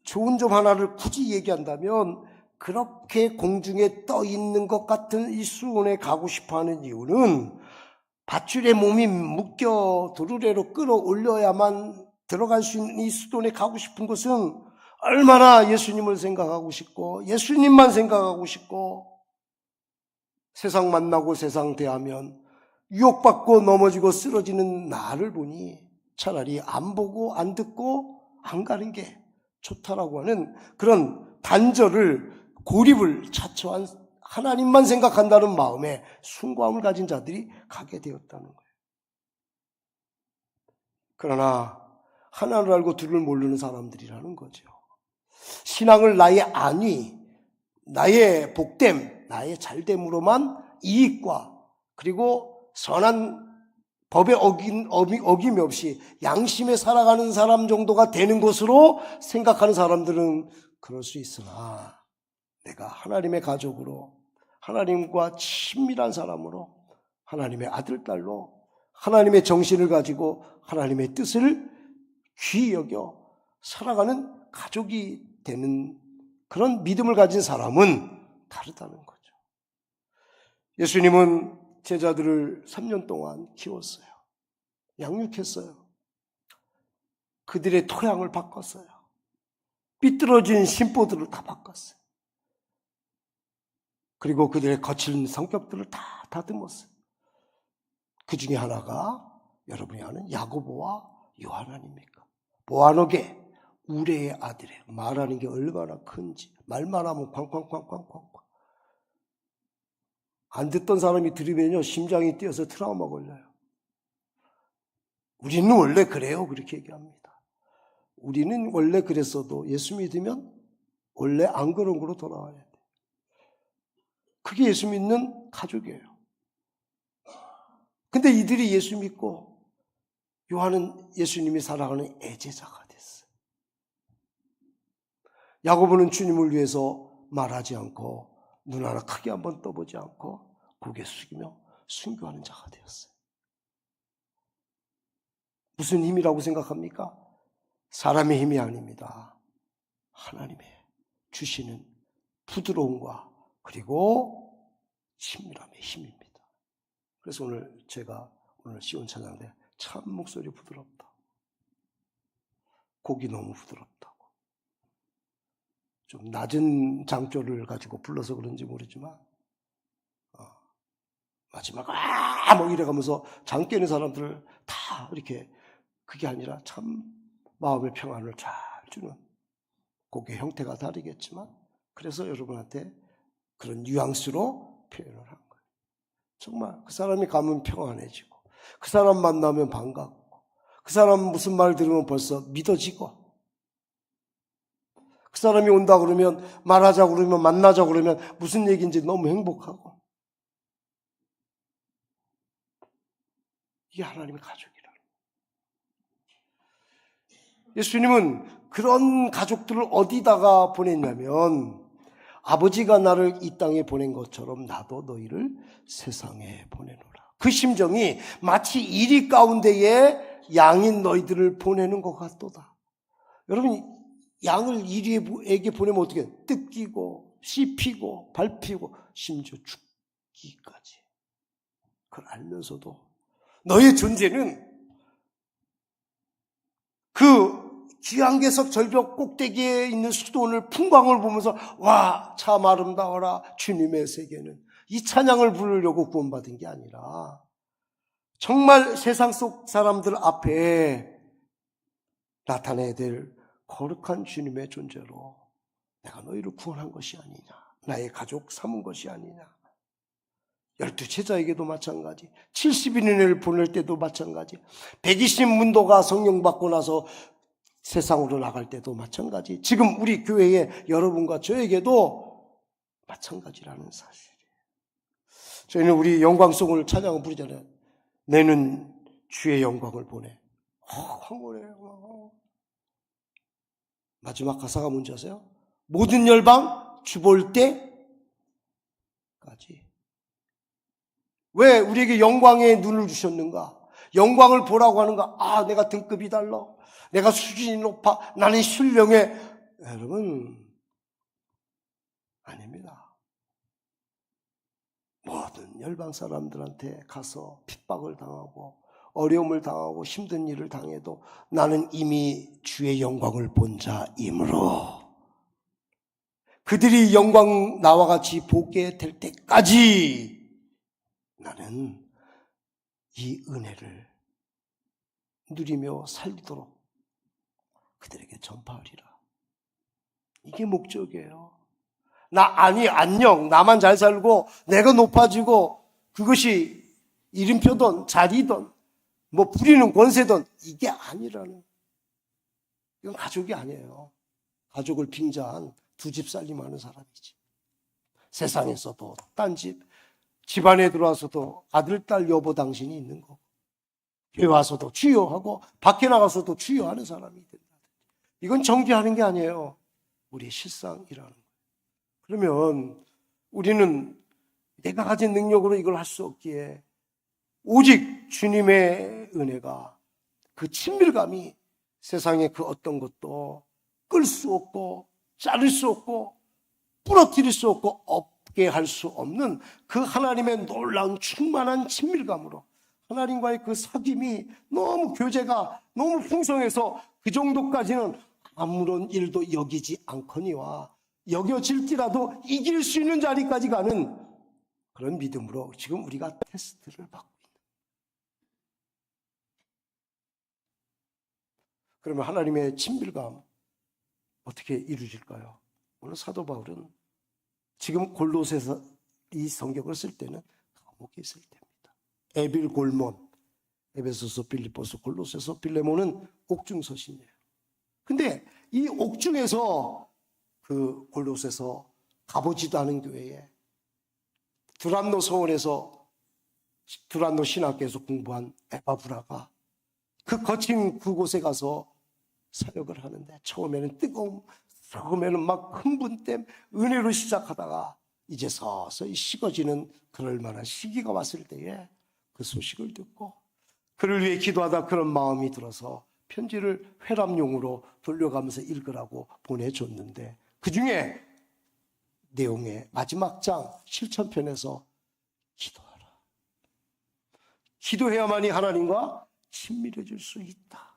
B: 좋은 점 하나를 굳이 얘기한다면 그렇게 공중에 떠 있는 것 같은 이 수원에 가고 싶어하는 이유는 밧줄에 몸이 묶여 도르래로 끌어올려야만 들어갈 수 있는 이 수돈에 가고 싶은 것은 얼마나 예수님을 생각하고 싶고 예수님만 생각하고 싶고 세상 만나고 세상 대하면 유혹받고 넘어지고 쓰러지는 나를 보니 차라리 안 보고 안 듣고 안 가는 게 좋다라고 하는 그런 단절을 고립을 자초한 하나님만 생각한다는 마음에 숭고함을 가진 자들이 가게 되었다는 거예요. 그러나 하나를 알고 둘을 모르는 사람들이라는 거죠. 신앙을 나의 안위, 나의 복됨, 나의 잘됨으로만 이익과 그리고 선한 법에 어김이 없이 양심에 살아가는 사람 정도가 되는 것으로 생각하는 사람들은 그럴 수 있으나 내가 하나님의 가족으로 하나님과 친밀한 사람으로 하나님의 아들, 딸로 하나님의 정신을 가지고 하나님의 뜻을 귀히 여겨 살아가는 가족이 되는 그런 믿음을 가진 사람은 다르다는 거죠. 예수님은 제자들을 3년 동안 키웠어요. 양육했어요. 그들의 토양을 바꿨어요. 삐뚤어진 심보들을 다 바꿨어요. 그리고 그들의 거친 성격들을 다 다듬었어요. 그 중에 하나가 여러분이 아는 야고보와 요한 아닙니까? 보아노게 우레의 아들이에요. 말하는 게 얼마나 큰지 말만 하면 쾅쾅쾅쾅쾅 안 듣던 사람이 들으면요 심장이 뛰어서 트라우마 걸려요. 우리는 원래 그래요 그렇게 얘기합니다. 우리는 원래 그랬어도 예수 믿으면 원래 안 그런 거로 돌아와야 돼요. 그게 예수 믿는 가족이에요. 근데 이들이 예수 믿고 요한은 예수님이 사랑하는 애제자가 됐어요. 야고보는 주님을 위해서 말하지 않고 눈 하나 크게 한번 떠보지 않고 고개 숙이며 순교하는 자가 되었어요. 무슨 힘이라고 생각합니까? 사람의 힘이 아닙니다. 하나님의 주시는 부드러움과 그리고 친밀함의 힘입니다. 그래서 제가 오늘 시온 찬양 때 참 목소리 부드럽다. 곡이 너무 부드럽다고. 좀 낮은 장조를 가지고 불러서 그런지 모르지만 마지막 뭐 이래가면서 장 깨는 사람들을 다 이렇게 그게 아니라 참 마음의 평안을 잘 주는 곡의 형태가 다르겠지만 그래서 여러분한테 그런 뉘앙스로 표현을 한 거예요. 정말 그 사람이 가면 평안해지고 그 사람 만나면 반갑고 그 사람 무슨 말 들으면 벌써 믿어지고 그 사람이 온다 그러면 말하자 그러면 만나자 그러면 무슨 얘기인지 너무 행복하고 이게 하나님의 가족이라. 예수님은 그런 가족들을 어디다가 보냈냐면 아버지가 나를 이 땅에 보낸 것처럼 나도 너희를 세상에 보내노라. 그 심정이 마치 이리 가운데에 양인 너희들을 보내는 것 같도다. 여러분 양을 이리에게 보내면 어떻게 해요? 뜯기고 씹히고 밟히고 심지어 죽기까지. 그걸 알면서도 너의 존재는 그 기암괴석 절벽 꼭대기에 있는 수도원을 풍광을 보면서 와, 참 아름다워라 주님의 세계는 이 찬양을 부르려고 구원받은 게 아니라 정말 세상 속 사람들 앞에 나타내야 될 거룩한 주님의 존재로 내가 너희를 구원한 것이 아니냐, 나의 가족 삼은 것이 아니냐. 12제자에게도 마찬가지, 70인을 보낼 때도 마찬가지, 120문도가 성령 받고 나서 세상으로 나갈 때도 마찬가지. 지금 우리 교회의 여러분과 저에게도 마찬가지라는 사실이에요. 저희는 우리 영광송을 찬양을 부르잖아요. 내는 주의 영광을 보내. 황홀해요. 마지막 가사가 뭔지 아세요? 모든 열방 주 볼 때까지. 왜 우리에게 영광의 눈을 주셨는가? 영광을 보라고 하는가? 아, 내가 등급이 달라. 내가 수준이 높아. 나는 신령해. 여러분, 아닙니다. 모든 열방 사람들한테 가서 핍박을 당하고 어려움을 당하고 힘든 일을 당해도 나는 이미 주의 영광을 본 자이므로 그들이 영광 나와 같이 보게 될 때까지 나는 이 은혜를 누리며 살리도록 그들에게 전파하리라. 이게 목적이에요. 안녕. 나만 잘 살고 내가 높아지고 그것이 이름표든 자리든 뭐 부리는 권세든 이게 아니라는. 이건 가족이 아니에요. 가족을 빙자한 두 집 살림하는 사람이지. 세상에서도 딴 집, 집안에 들어와서도 아들, 딸, 여보, 당신이 있는 거고 교회 와서도 주여하고 밖에 나가서도 주여하는 사람이 된다. 이건 정죄하는 게 아니에요. 우리의 실상이라는 거예요. 그러면 우리는 내가 가진 능력으로 이걸 할 수 없기에 오직 주님의 은혜가 그 친밀감이 세상의 그 어떤 것도 끌 수 없고 자를 수 없고 부러뜨릴 수 없고 없게 할 수 없는 그 하나님의 놀라운 충만한 친밀감으로 하나님과의 그 사귐이 너무 교제가 너무 풍성해서 그 정도까지는 아무런 일도 여기지 않거니와 여겨질지라도 이길 수 있는 자리까지 가는 그런 믿음으로 지금 우리가 테스트를 받고 있는. 그러면 하나님의 친밀감 어떻게 이루어질까요? 오늘 사도 바울은 지금 골로새서 이 성경을 쓸 때는 감옥에 있을 때입니다. 에빌 골몬, 에베소서, 빌립보서, 골로새서, 빌레몬은 옥중 서신이에요. 근데 이 옥중에서 그 골로새서 가보지도 않은 교회에 두란노 서원에서 두란노 신학교에서 공부한 에바브라가 그 거친 그곳에 가서 사역을 하는데 처음에는 뜨거움, 처음에는 막 흥분됨, 은혜로 시작하다가 이제 서서히 식어지는 그럴 만한 시기가 왔을 때에 그 소식을 듣고 그를 위해 기도하다 그런 마음이 들어서 편지를 회람용으로 돌려가면서 읽으라고 보내줬는데 그 중에 내용의 마지막 장 실천편에서 기도하라. 기도해야만이 하나님과 친밀해질 수 있다.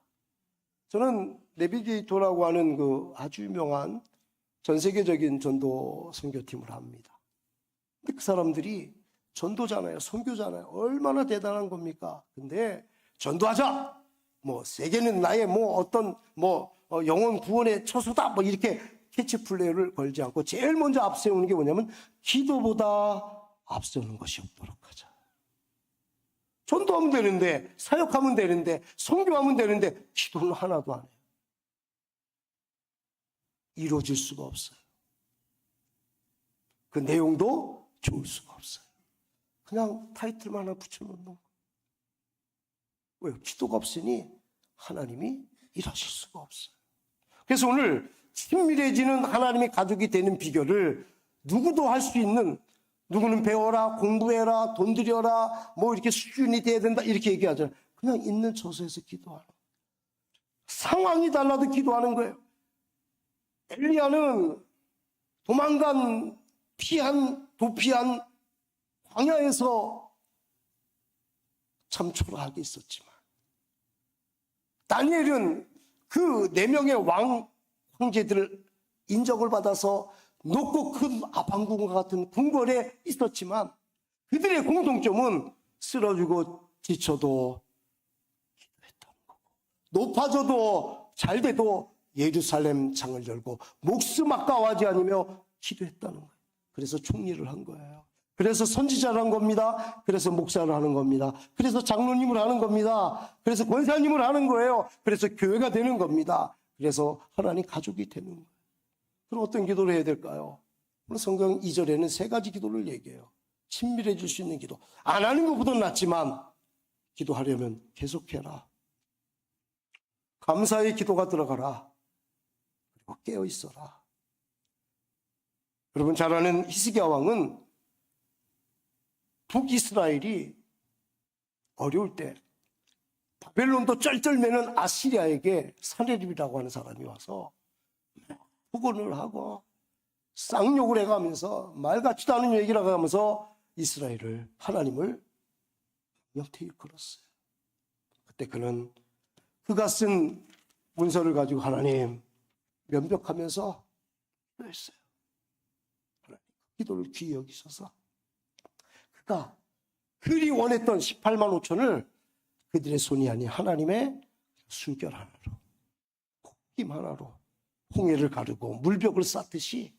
B: 저는 내비게이터라고 하는 그 아주 유명한 전 세계적인 전도 선교팀을 합니다. 근데 그 사람들이 전도잖아요. 선교잖아요. 얼마나 대단한 겁니까? 근데 전도하자. 뭐 세계는 나의 뭐 어떤 뭐 영혼 구원의 처소다. 뭐 이렇게 캐치플레이를 걸지 않고 제일 먼저 앞세우는 게 뭐냐면 기도보다 앞세우는 것이 없도록 하자. 전도하면 되는데, 사역하면 되는데, 선교하면 되는데 기도는 하나도 안 해요. 이루어질 수가 없어요. 그 내용도 좋을 수가 없어요. 그냥 타이틀만 하나 붙여놓는 거. 왜요? 기도가 없으니 하나님이 일하실 수가 없어요. 그래서 오늘 친밀해지는 하나님의 가족이 되는 비결을 누구도 할 수 있는, 누구는 배워라, 공부해라, 돈 들여라, 뭐 이렇게 수준이 돼야 된다 이렇게 얘기하잖아요. 그냥 있는 처소에서 기도하는 거예요. 상황이 달라도 기도하는 거예요. 엘리야는 도피한 광야에서 참 초라하게 있었지만 다니엘은 그 4명의 황제들을 인정을 받아서 높고 큰 아방궁과 같은 궁궐에 있었지만 그들의 공통점은 쓰러지고 지쳐도 기도했다는 거고 높아져도 잘 돼도 예루살렘 창을 열고 목숨 아까워하지 않으며 기도했다는 거예요. 그래서 총리를 한 거예요. 그래서 선지자를 한 겁니다. 그래서 목사를 하는 겁니다. 그래서 장로님을 하는 겁니다. 그래서 권사님을 하는 거예요. 그래서 교회가 되는 겁니다. 그래서 하나님 가족이 되는 거예요. 그럼 어떤 기도를 해야 될까요? 성경 2절에는 세 가지 기도를 얘기해요. 친밀해질 수 있는 기도. 안 하는 것보다 낫지만 기도하려면 계속해라. 감사의 기도가 들어가라. 그리고 깨어 있어라. 여러분 잘 아는 히스기야 왕은 북이스라엘이 어려울 때 바벨론도 쩔쩔매는 아시리아에게 사내립이라고 하는 사람이 와서 후원을 하고 쌍욕을 해가면서 말 같지도 않은 얘기를 하면서 이스라엘을, 하나님을 명태 일컬었어요. 그때 그는 그가 쓴 문서를 가지고 하나님 면벽하면서 기도했어요. 하나님 기도를 귀히 여기셔서 그가 그리 원했던 18만 5천을 그들의 손이 아닌 하나님의 숨결 하나로, 콧김 하나로 홍해를 가르고 물벽을 쌓듯이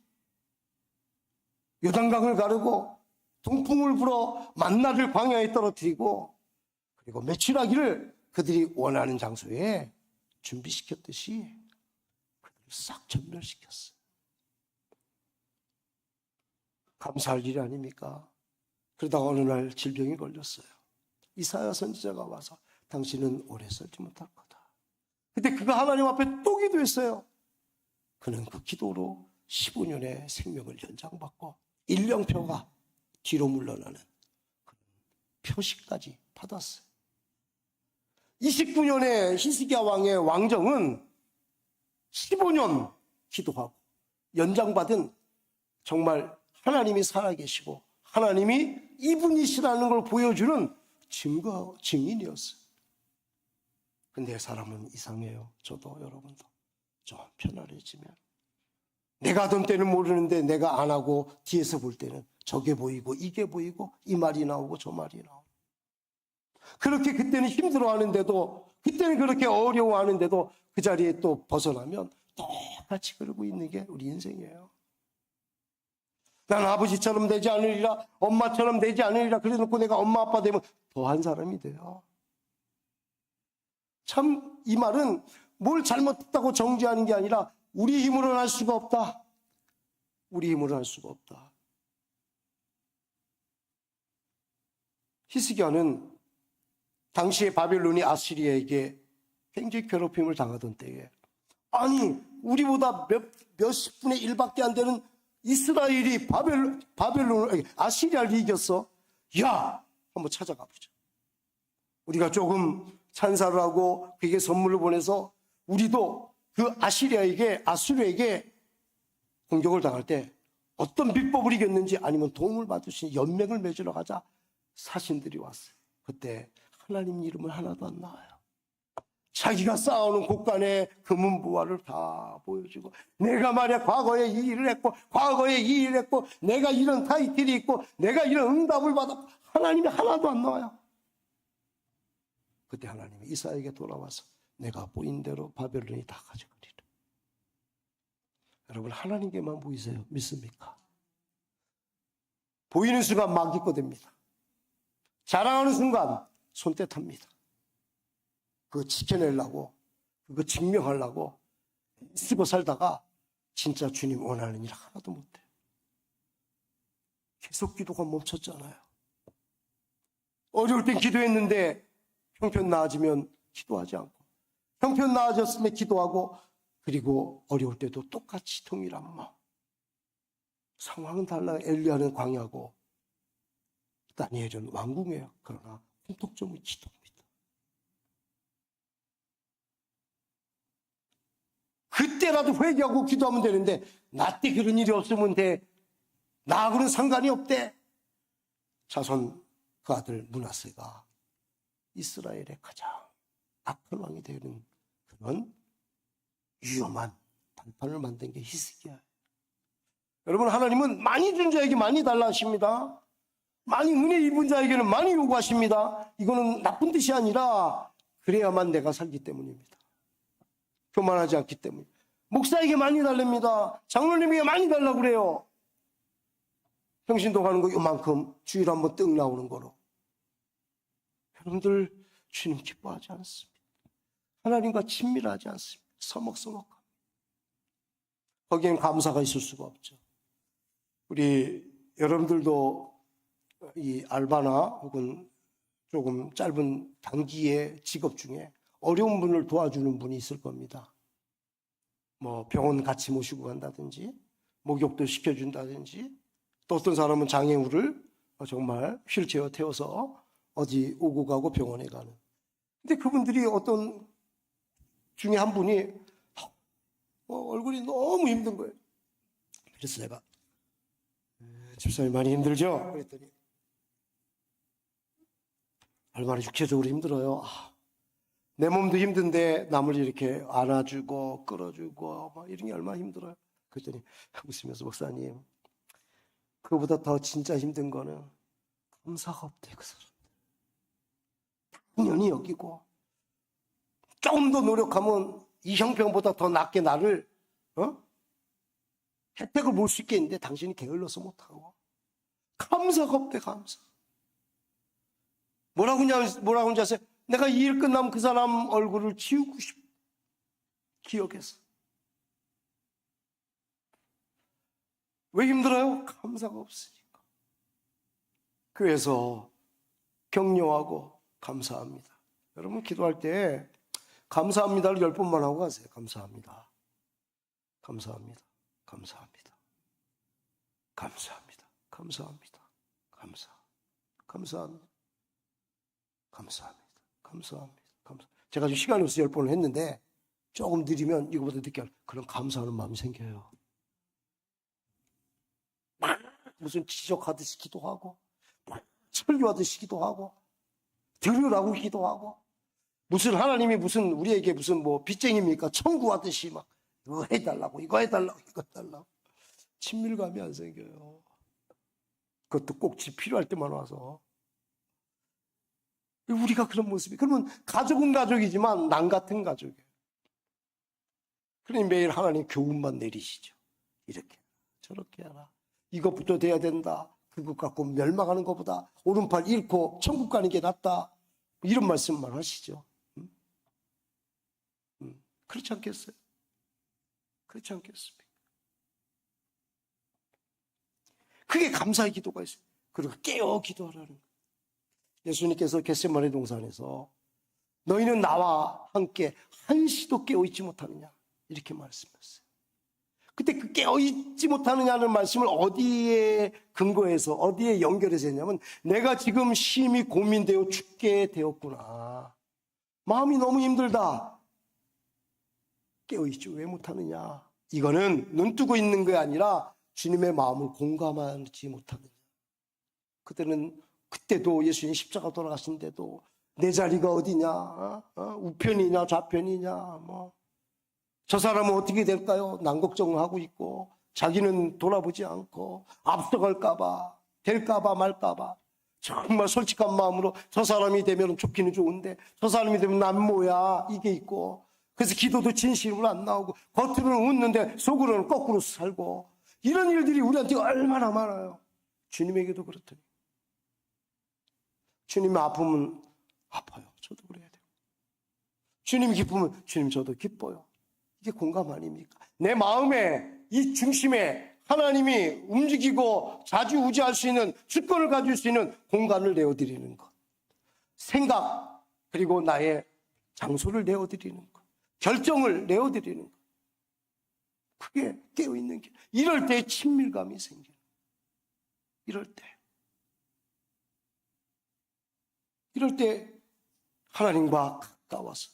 B: 요단강을 가르고 동풍을 불어 만나를 광야에 떨어뜨리고 그리고 메추라기를 그들이 원하는 장소에 준비시켰듯이 그들을 싹 전멸시켰어요. 감사할 일이 아닙니까? 그러다가 어느 날 질병이 걸렸어요. 이사야 선지자가 와서 당신은 오래 살지 못할 거다. 근데 그가 하나님 앞에 또 기도했어요. 그는 그 기도로 15년의 생명을 연장받고 일령표가 뒤로 물러나는 표시까지 받았어요. 29년의 히스기야 왕의 왕정은 15년 기도하고 연장받은 정말 하나님이 살아계시고 하나님이 이분이시라는 걸 보여주는 증인이었어요. 근데 사람은 이상해요. 저도 여러분도 좀 편안해지면 내가 하던 때는 모르는데 내가 안 하고 뒤에서 볼 때는 저게 보이고 이게 보이고 이 말이 나오고 저 말이 나오고 그렇게 그때는 힘들어하는데도 그때는 그렇게 어려워하는데도 그 자리에 또 벗어나면 똑같이 그러고 있는 게 우리 인생이에요. 난 아버지처럼 되지 않으리라, 엄마처럼 되지 않으리라 그래놓고 내가 엄마 아빠 되면 더한 사람이 돼요. 참 이 말은 뭘 잘못했다고 정죄하는 게 아니라 우리 힘으로는 할 수가 없다. 우리 힘으로는 할 수가 없다. 히스기야는 당시에 바벨론이 아시리아에게 굉장히 괴롭힘을 당하던 때에 아니 우리보다 몇십 분의 1밖에 안 되는 이스라엘이 바벨론 아시리아를 이겼어. 야 한번 찾아가 보자. 우리가 조금 찬사를 하고 그에게 선물을 보내서 우리도 그 아수르에게 공격을 당할 때 어떤 비법을 이겼는지 아니면 도움을 받을 수 있는 연맹을 맺으러 가자. 사신들이 왔어요. 그때 하나님 이름을 하나도 안 나와요. 자기가 쌓아오는 곳간의 금은부화를 다 보여주고 내가 말이야 과거에 이 일을 했고 과거에 이 일을 했고 내가 이런 타이틀이 있고 내가 이런 응답을 받았고 하나님이 하나도 안 나와요. 그때 하나님이 이사야에게 돌아와서 내가 보인 대로 바벨론이 다 가져가리라. 여러분 하나님께만 보이세요. 믿습니까? 보이는 순간 막 기뻐됩니다. 자랑하는 순간 손떼탑니다. 그거 지켜내려고 그거 증명하려고 쓰고 살다가 진짜 주님 원하는 일 하나도 못해요. 계속 기도가 멈췄잖아요. 어려울 땐 기도했는데 형편 나아지면 기도하지 않고 형편 나아졌으면 기도하고 그리고 어려울 때도 똑같이 동일한 마음. 상황은 달라요. 엘리야는 광야고 다니엘은 왕궁이에요. 그러나 공통점은 기도입니다. 그때라도 회개하고 기도하면 되는데 나 때 그런 일이 없으면 돼. 나하고는 상관이 없대. 자손 그 아들 므낫세가 이스라엘의 가장 악한 왕이 되는 그런 위험한 단판을 만든 게 히스기야예요. 여러분 하나님은 많이 준 자에게 많이 달라 하십니다. 많이 은혜 입은 자에게는 많이 요구하십니다. 이거는 나쁜 뜻이 아니라 그래야만 내가 살기 때문입니다. 교만하지 않기 때문에. 목사에게 많이 달랍니다. 장로님에게 많이 달라고 그래요. 평신도 가는 거 요만큼 주일 한번 뜩 나오는 거로. 여러분들 주님 기뻐하지 않습니다. 하나님과 친밀하지 않습니다. 서먹서먹. 거기엔 감사가 있을 수가 없죠. 우리 여러분들도 이 알바나 혹은 조금 짧은 단기의 직업 중에 어려운 분을 도와주는 분이 있을 겁니다. 뭐 병원 같이 모시고 간다든지 목욕도 시켜준다든지 또 어떤 사람은 장애우를 정말 휠체어 태워서 어디 오고 가고 병원에 가는. 근데 그분들이 어떤 중에 한 분이 얼굴이 너무 힘든 거예요. 그래서 제가 집사님 많이 힘들죠? 그랬더니 얼마나 육체적으로 힘들어요. 내 몸도 힘든데 남을 이렇게 안아주고 끌어주고 막 이런 게 얼마나 힘들어요. 그랬더니 웃으면서 목사님 그거보다 더 진짜 힘든 거는 감사가 없대 그 사람. 당연히 여기고 조금 더 노력하면 이 형편보다 더 낫게 나를 혜택을 볼 수 있겠는데 당신이 게을러서 못하고 감사가 없대 감사. 뭐라고 하는지 아세요? 내가 이 일 끝나면 그 사람 얼굴을 지우고 싶어. 기억해서. 왜 힘들어요? 감사가 없으니까. 그래서 격려하고 감사합니다. 여러분 기도할 때 감사합니다를 10번만 하고 가세요. 감사합니다. 감사합니다. 감사합니다. 감사합니다. 감사합니다. 감사합니다. 감사합니다. 감사합니다. 제가 지금 시간이 없어서 10번을 했는데 조금 느리면 이거보다 늦게 그런 감사하는 마음이 생겨요. 막 무슨 지적하듯이 기도하고 막 설교하듯이 기도하고 들으라고 기도하고 무슨 하나님이 무슨 우리에게 무슨 뭐 빚쟁입니까? 청구하듯이 막 이거 해달라고 이거 해달라고 이거 해달라고 친밀감이 안 생겨요. 그것도 꼭 필요할 때만 와서. 우리가 그런 모습이. 그러면 가족은 가족이지만 남 같은 가족이에요. 그러니 매일 하나님 교훈만 내리시죠. 이렇게 저렇게 하라. 이것부터 돼야 된다. 그것 갖고 멸망하는 것보다 오른팔 잃고 천국 가는 게 낫다. 이런 말씀만 하시죠. 그렇지 않겠어요? 그렇지 않겠습니까? 그게 감사의 기도가 있어요. 그리고 깨어 기도하라는 거예요. 예수님께서 겟세마네 동산에서 너희는 나와 함께 한시도 깨어있지 못하느냐 이렇게 말씀하셨어요. 그때 그 깨어있지 못하느냐는 말씀을 어디에 근거해서 어디에 연결해서 했냐면 내가 지금 심히 고민되어 죽게 되었구나. 마음이 너무 힘들다. 깨어있지 왜 못하느냐. 이거는 눈 뜨고 있는 게 아니라 주님의 마음을 공감하지 못하느냐. 그때도 예수님 십자가 돌아가신데도 내 자리가 어디냐, 우편이냐 좌편이냐, 뭐 저 사람은 어떻게 될까요? 난 걱정을 하고 있고 자기는 돌아보지 않고 앞서갈까봐 될까봐 말까봐 정말 솔직한 마음으로 저 사람이 되면 좋기는 좋은데 저 사람이 되면 난 뭐야 이게 있고 그래서 기도도 진심으로 안 나오고 겉으로는 웃는데 속으로는 거꾸로 살고 이런 일들이 우리한테 얼마나 많아요. 주님에게도 그렇더니 주님이 아프면 아파요. 저도 그래야 돼요. 주님이 기쁘면 주님 저도 기뻐요. 이게 공감 아닙니까? 내 마음에 이 중심에 하나님이 움직이고 좌지우지할 수 있는 주권을 가질 수 있는 공간을 내어드리는 것. 생각 그리고 나의 장소를 내어드리는 것. 결정을 내어드리는 것. 그게 깨어있는 길. 이럴 때 친밀감이 생겨요. 이럴 때 하나님과 가까워서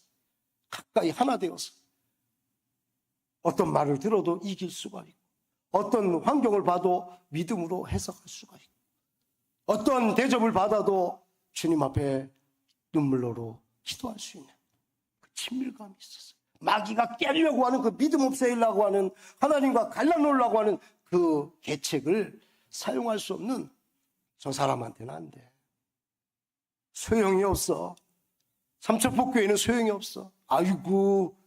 B: 가까이 하나 되어서 어떤 말을 들어도 이길 수가 있고 어떤 환경을 봐도 믿음으로 해석할 수가 있고 어떤 대접을 받아도 주님 앞에 눈물로로 기도할 수 있는 그 친밀감이 있었어요. 마귀가 깨려고 하는 그 믿음 없애려고 하는 하나님과 갈라놓으려고 하는 그 계책을 사용할 수 없는 저 사람한테는 안 돼. 소용이 없어. 삼천포교회는 소용이 없어. 아이고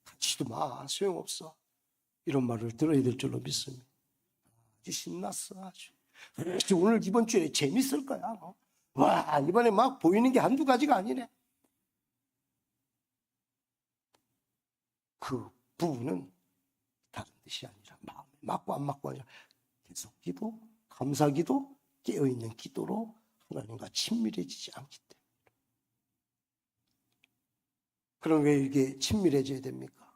B: 같이도 마 소용없어. 이런 말을 들어야 될 줄로 믿습니다. 아주 신났어 아주. 오늘 이번 주에 재밌을 거야. 와 이번에 막 보이는 게 한두 가지가 아니네. 그 부분은 다른 뜻이 아니라 마음에 맞고 안 맞고 아니라 계속 기도, 감사기도, 깨어있는 기도로 하나님과 친밀해지지 않기 때문에. 그럼 왜 이게 친밀해져야 됩니까?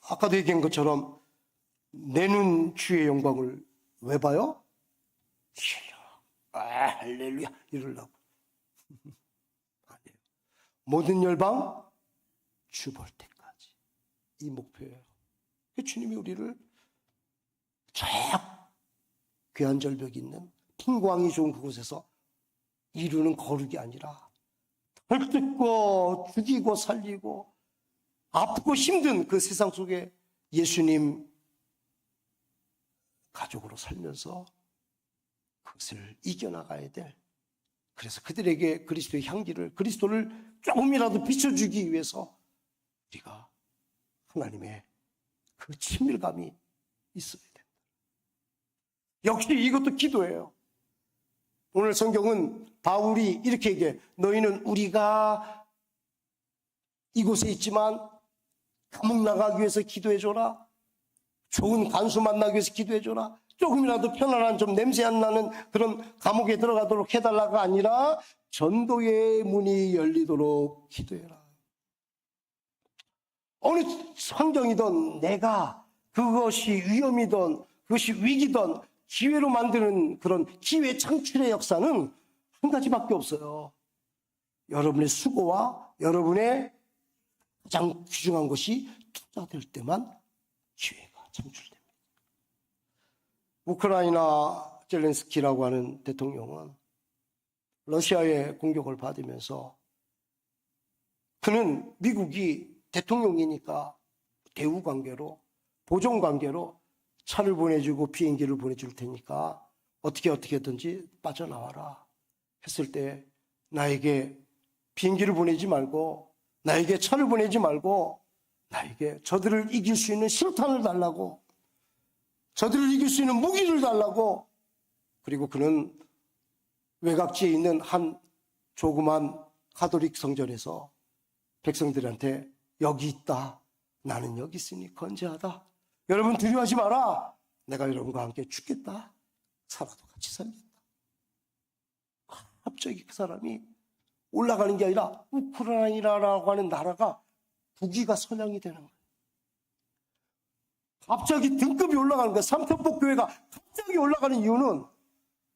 B: 아까도 얘기한 것처럼 내 눈 주의 영광을 왜 봐요? 할렐루야 이러려고. 아니에요. 모든 열방 주 볼 때까지. 이 목표예요. 주님이 우리를 저 귀한 절벽이 있는 풍광이 좋은 그곳에서 이루는 거룩이 아니라 헐뜯고 죽이고 살리고 아프고 힘든 그 세상 속에 예수님 가족으로 살면서 그것을 이겨나가야 될, 그래서 그들에게 그리스도의 향기를, 그리스도를 조금이라도 비춰주기 위해서 우리가 하나님의 그 친밀감이 있어야 된다. 역시 이것도 기도예요. 오늘 성경은 바울이 이렇게 얘기해. 너희는 우리가 이곳에 있지만 감옥 나가기 위해서 기도해줘라. 좋은 간수 만나기 위해서 기도해줘라. 조금이라도 편안한, 좀 냄새 안 나는 그런 감옥에 들어가도록 해달라가 아니라 전도의 문이 열리도록 기도해라. 어느 환경이든 내가 그것이 위험이든 그것이 위기든 기회로 만드는 그런 기회 창출의 역사는 한 가지밖에 없어요. 여러분의 수고와 여러분의 가장 귀중한 것이 투자될 때만 기회가 창출됩니다. 우크라이나 젤렌스키라고 하는 대통령은 러시아의 공격을 받으면서 그는 미국이 대통령이니까 대우 관계로, 보존 관계로 차를 보내주고 비행기를 보내줄 테니까 어떻게든지 빠져나와라 했을 때 나에게 비행기를 보내지 말고, 나에게 차를 보내지 말고, 나에게 저들을 이길 수 있는 실탄을 달라고, 저들을 이길 수 있는 무기를 달라고. 그리고 그는 외곽지에 있는 한 조그만 가톨릭 성전에서 백성들한테 여기 있다, 나는 여기 있으니 건재하다, 여러분 두려워하지 마라, 내가 여러분과 함께 죽겠다, 살아도 같이 살겠다. 갑자기 그 사람이 올라가는 게 아니라 우크라이나라고 하는 나라가 부기가 선양이 되는 거예요. 갑자기 등급이 올라가는 거예요. 삼천포 교회가 갑자기 올라가는 이유는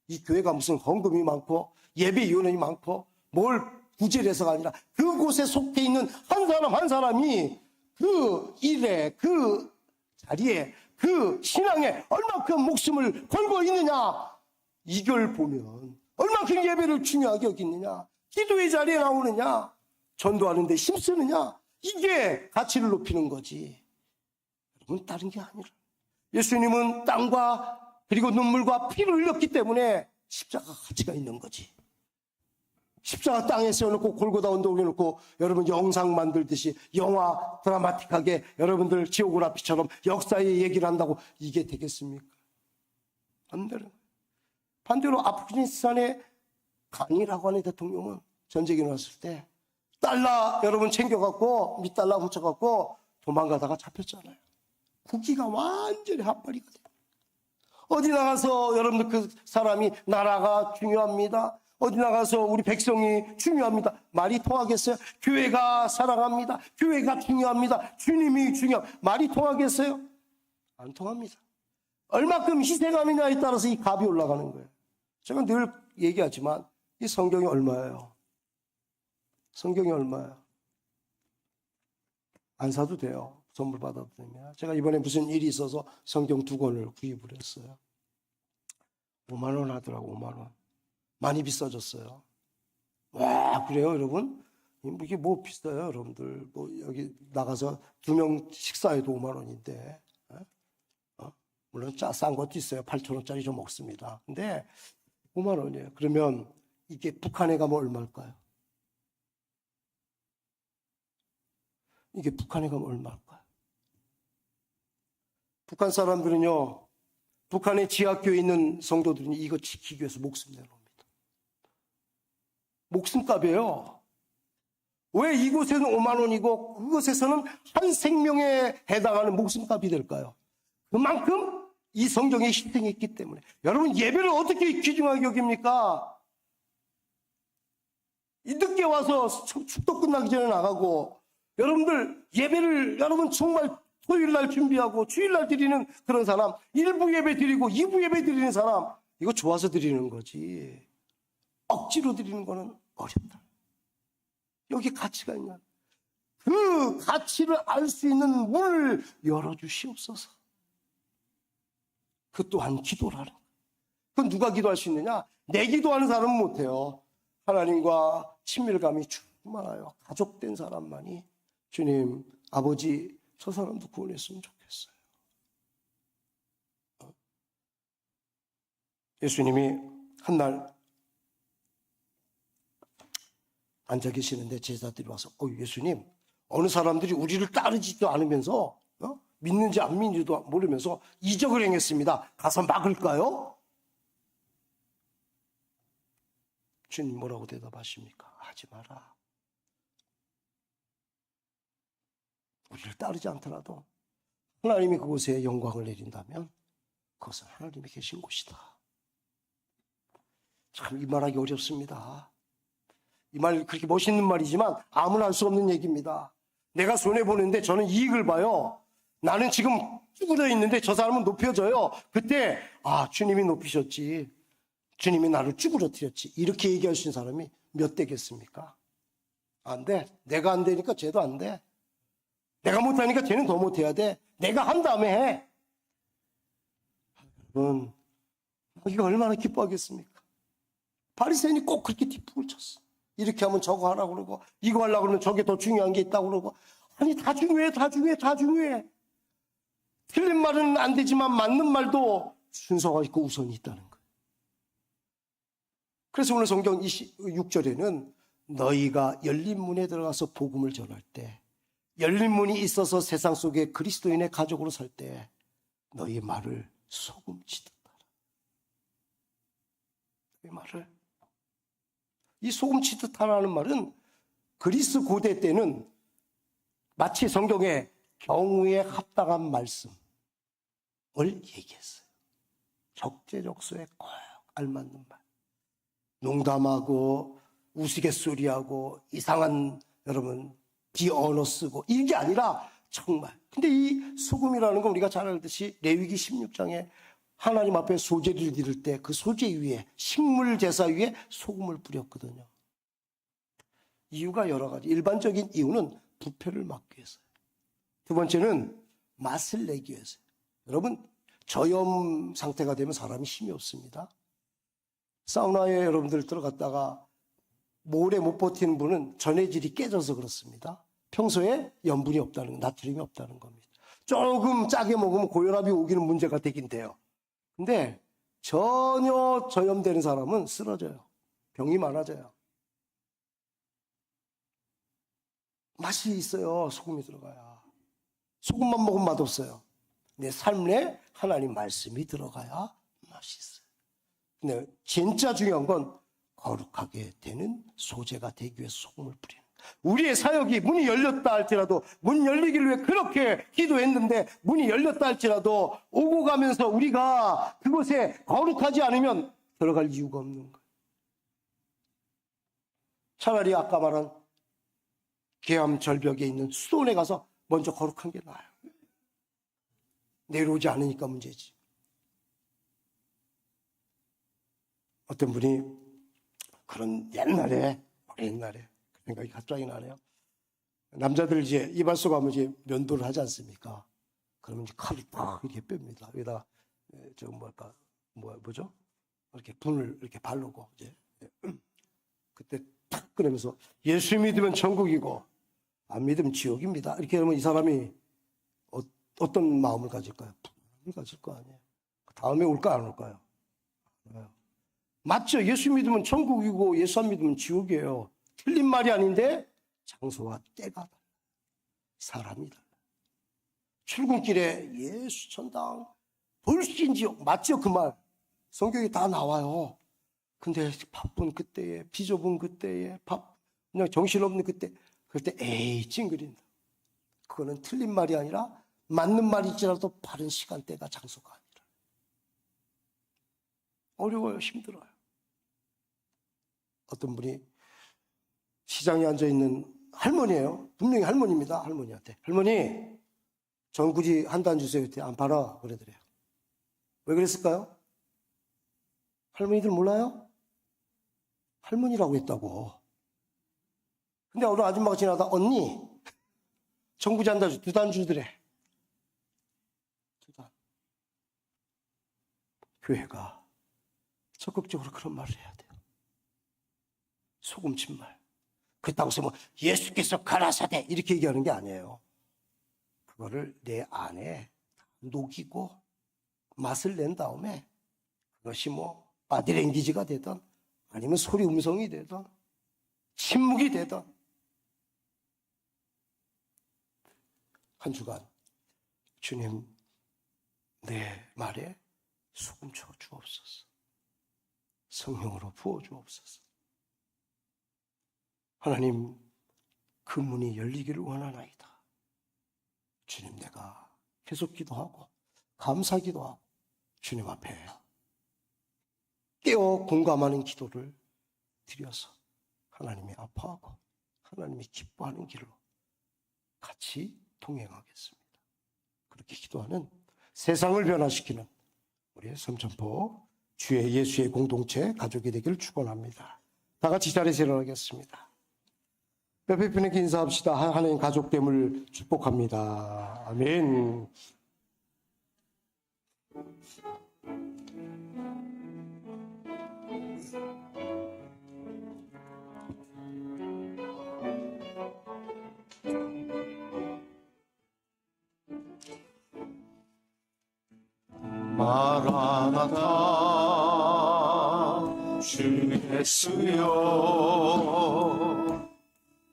B: 이 교회가 무슨 헌금이 많고 예배 위원회이 많고 뭘 구제를 해서가 아니라 그곳에 속해 있는 한 사람 한 사람이 그 일에, 그 자리에, 그 신앙에 얼마큼 목숨을 걸고 있느냐, 이걸 보면 얼마큼 예배를 중요하게 여기느냐, 기도의 자리에 나오느냐, 전도하는 데 힘쓰느냐, 이게 가치를 높이는 거지. 여러분, 다른 게 아니라 예수님은 땀과 그리고 눈물과 피를 흘렸기 때문에 십자가 가치가 있는 거지. 십자가 땅에 세워놓고 골고다 언덕 올려놓고 여러분 영상 만들듯이 영화 드라마틱하게 여러분들 지오그라피처럼 역사의 얘기를 한다고 이게 되겠습니까? 안 되는 거예요. 반대로 아프가니스탄의 간이라고 하는 대통령은 전쟁이 났을 때 달러 여러분 챙겨갖고 밑달러 훔쳐갖고 도망가다가 잡혔잖아요. 국기가 완전히 핫바리가 돼요. 어디 나가서 여러분들 그 사람이 나라가 중요합니다, 어디 나가서 우리 백성이 중요합니다, 말이 통하겠어요? 교회가 사랑합니다, 교회가 중요합니다, 주님이 말이 통하겠어요? 안 통합니다. 얼마큼 희생하느냐에 따라서 이 값이 올라가는 거예요. 제가 늘 얘기하지만 이 성경이 얼마예요? 성경이 얼마예요? 안 사도 돼요. 선물 받아도 됩니다. 제가 이번에 무슨 일이 있어서 성경 2권을 구입을 했어요. 5만 원 하더라고. 5만 원. 많이 비싸졌어요. 와, 그래요 여러분? 이게 뭐 비싸요 여러분들? 뭐 여기 나가서 2명 식사해도 5만 원인데, 물론 싼 것도 있어요. 8,000원짜리 좀 먹습니다. 근데 5만 원이에요. 그러면 이게 북한에 가면 얼마일까요? 이게 북한에 가면 얼마일까요? 북한 사람들은요, 북한의 지하교에 있는 성도들은 이거 지키기 위해서 목숨 내놓습니다. 목숨값이에요. 왜 이곳에는 5만 원이고 그곳에서는 한 생명에 해당하는 목숨값이 될까요? 그만큼 이 성경에 희생이 있기 때문에. 여러분, 예배를 어떻게 귀중하게 여깁니까? 늦게 와서 축도 끝나기 전에 나가고, 여러분들 예배를 여러분 정말 토요일 날 준비하고 주일 날 드리는 그런 사람, 1부 예배 드리고 2부 예배 드리는 사람, 이거 좋아서 드리는 거지 억지로 드리는 거는 어렵다. 여기 가치가 있냐? 그 가치를 알 수 있는 문을 열어주시옵소서. 그 또한 기도라는. 그건 누가 기도할 수 있느냐? 내 기도하는 사람은 못해요. 하나님과 친밀감이 충만하여 가족된 사람만이 주님, 아버지, 저 사람도 구원했으면 좋겠어요. 예수님이 한날 앉아 계시는데 제자들이 와서 예수님, 어느 사람들이 우리를 따르지도 않으면서 믿는지 안 믿는지도 모르면서 이적을 행했습니다. 가서 막을까요? 주님 뭐라고 대답하십니까? 하지 마라. 우리를 따르지 않더라도 하나님이 그곳에 영광을 내린다면 그것은 하나님이 계신 곳이다. 참 이 말하기 어렵습니다. 이 말 그렇게 멋있는 말이지만 아무나 할 수 없는 얘기입니다. 내가 손해보는데 저는 이익을 봐요. 나는 지금 쭈그려 있는데 저 사람은 높여져요. 그때 주님이 높이셨지, 주님이 나를 쭈그러뜨렸지, 이렇게 얘기하신 사람이 몇 되겠습니까? 안 돼. 내가 안 되니까 쟤도 안 돼. 내가 못하니까 쟤는 더 못해야 돼. 내가 한 다음에 해. 여러분, 이거 얼마나 기뻐하겠습니까? 바리새인이 꼭 그렇게 뒷북을 쳤어. 이렇게 하면 저거 하라고 그러고, 이거 하려고 그러면 저게 더 중요한 게 있다고 그러고. 아니, 다 중요해, 다 중요해, 다 중요해. 틀린 말은 안 되지만 맞는 말도 순서가 있고 우선이 있다는 거예요. 그래서 오늘 성경 26절에는 너희가 열린 문에 들어가서 복음을 전할 때, 열린 문이 있어서 세상 속에 그리스도인의 가족으로 살 때 너희의 말을 소금치듯 하라. 너희 말을. 이 소금치듯 하라는 말은 그리스 고대 때는 마치 성경의 경우에 합당한 말씀을 얘기했어요. 적재적소에 꼭 알맞는 말. 농담하고 우스갯소리하고 이상한 여러분 비언어 쓰고 이게 아니라 정말. 근데 이 소금이라는 건 우리가 잘 알듯이 레위기 16장에 하나님 앞에 소제를 드릴 때 그 소제 위에, 식물 제사 위에 소금을 뿌렸거든요. 이유가 여러 가지. 일반적인 이유는 부패를 막기 위해서요. 두 번째는 맛을 내기 위해서요. 여러분, 저염 상태가 되면 사람이 힘이 없습니다. 사우나에 여러분들 들어갔다가 오래 못 버티는 분은 전해질이 깨져서 그렇습니다. 평소에 염분이 없다는, 나트륨이 없다는 겁니다. 조금 짜게 먹으면 고혈압이 오기는 문제가 되긴 돼요. 근데 전혀 저염되는 사람은 쓰러져요. 병이 많아져요. 맛이 있어요. 소금이 들어가야. 소금만 먹으면 맛없어요. 내 삶에 하나님 말씀이 들어가야 맛이 있어요. 근데 진짜 중요한 건 거룩하게 되는 소재가 되기 위해서 소금을 뿌리는. 우리의 사역이 문이 열렸다 할지라도, 문 열리기를 위해 그렇게 기도했는데 문이 열렸다 할지라도 오고 가면서 우리가 그곳에 거룩하지 않으면 들어갈 이유가 없는 거예요. 차라리 아까 말한 계암 절벽에 있는 수도원에 가서 먼저 거룩한 게 나아요. 내려오지 않으니까 문제지. 어떤 분이 그런 옛날에 그 생각이 갑자기 나네요. 남자들 이제 이발소 가면 이제 면도를 하지 않습니까? 그러면 이제 칼을 딱 이렇게 뺍니다. 여기다가 뭐죠? 이렇게 분을 이렇게 바르고 이제 그때 탁 그러면서 예수 믿으면 천국이고 안 믿으면 지옥입니다. 이렇게 하면 이 사람이 어떤 마음을 가질까요? 불안을 가질 거 아니에요. 다음에 올까 안 올까요? 맞죠? 예수 믿으면 천국이고 예수 안 믿으면 지옥이에요. 틀린 말이 아닌데 장소와 때가 달라요. 사람이 달라요. 출근길에 예수 천당 훨씬 지옥. 맞죠? 그 말. 성경에 다 나와요. 근데 바쁜 그때에, 비좁은 그때에, 그냥 정신없는 그때 그럴 때 에이 찡그린다. 그거는 틀린 말이 아니라 맞는 말일지라도 바른 시간대가 장소가 아니라. 어려워요. 힘들어요. 어떤 분이 시장에 앉아있는 할머니예요. 분명히 할머니입니다. 할머니한테. 할머니, 전구지 한 단 주세요. 그때 안 팔아. 그러더래요. 왜 그랬을까요? 할머니들 몰라요? 할머니라고 했다고. 근데 어느 아줌마가 지나다 언니, 전구지 한 단, 2단 주더래. 2단. 교회가 적극적으로 그런 말을 해야 돼요. 소금친 말. 그렇다고 해서 뭐 예수께서 가라사대 이렇게 얘기하는 게 아니에요. 그거를 내 안에 녹이고 맛을 낸 다음에 그것이 뭐 바디랭귀지가 되든 아니면 소리 음성이 되든 침묵이 되든 한 주간 주님 내 말에 소금 쳐 주옵소서. 성령으로 부어 주옵소서. 하나님, 그 문이 열리기를 원하나이다. 주님, 내가 계속 기도하고 감사 기도하고 주님 앞에 깨어 공감하는 기도를 드려서 하나님이 아파하고 하나님이 기뻐하는 길로 같이 동행하겠습니다. 그렇게 기도하는 세상을 변화시키는 우리의 삼천포 주의 예수의 공동체 가족이 되기를 축원합니다. 다 같이 자리에서 일어나겠습니다. 옆에 분에게 인사합시다. 하나님 가족됨을 축복합니다. 아멘.
A: 마라나타 주 예수여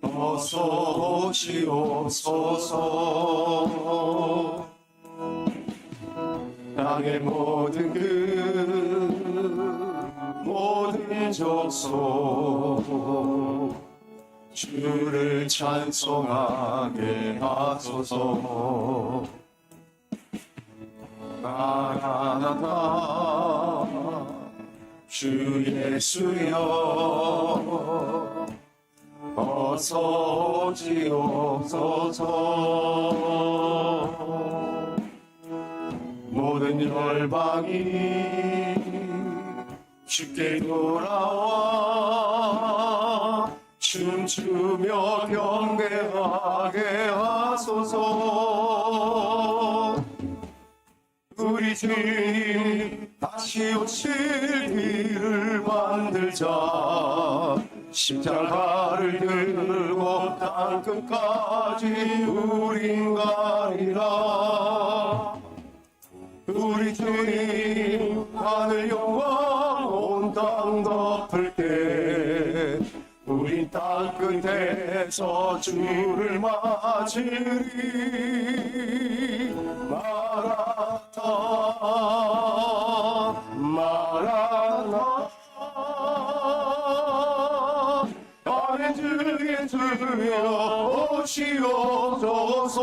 A: 어서 오시옵소서. 땅의 모든 모든 족속 주를 찬송하게 하소서. 마라나타 주 예수여 어서 오시옵소서. 모든 열방이 쉽게 돌아와 춤추며 경배하게 하소서. 우리 주님 다시 오실 길을 만들자. 십자가를 들고 땅끝까지 우린 가리라. 우리 주님 하늘 영광 온 땅 덮을 때 우린 땅끝에서 주를 맞으리. 마라나타 마라나타 아멘. 주 예수여 오시옵소서.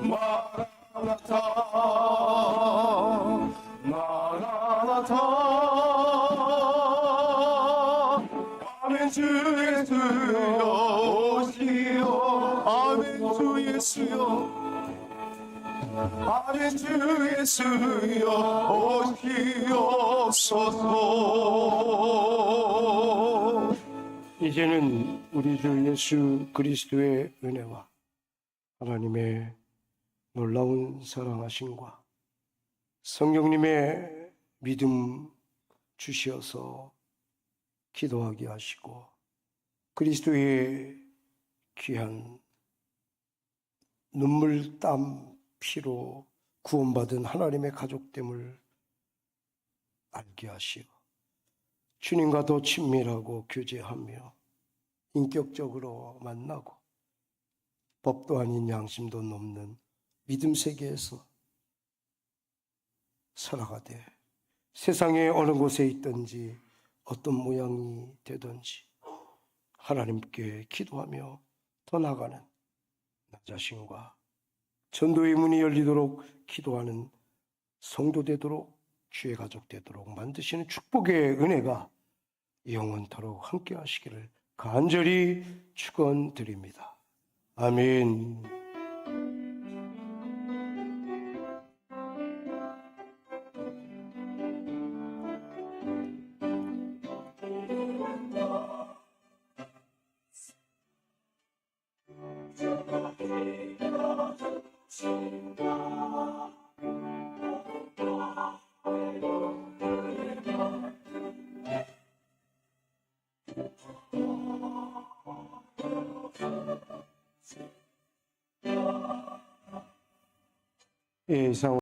A: 마라나타 마라나타 아멘. 주 예수여 오시오. 아멘. 주 예수여 아멘. 주 예수여 오시옵소서.
B: 이제는 우리 주 예수 그리스도의 은혜와 하나님의 놀라운 사랑하심과 성령님의 믿음 주시어서 기도하게 하시고 그리스도의 귀한 눈물, 땀, 피로 구원받은 하나님의 가족됨을 알게 하시고 주님과 더 친밀하고 교제하며 인격적으로 만나고 법도 아닌 양심도 넘는 믿음 세계에서 살아가되 세상의 어느 곳에 있든지 어떤 모양이 되든지 하나님께 기도하며 더 나아가는 나 자신과 전도의 문이 열리도록 기도하는 성도 되도록 주의 가족 되도록 만드시는 축복의 은혜가 영원토록 함께 하시기를 간절히 축원드립니다. 아멘. 예, 이상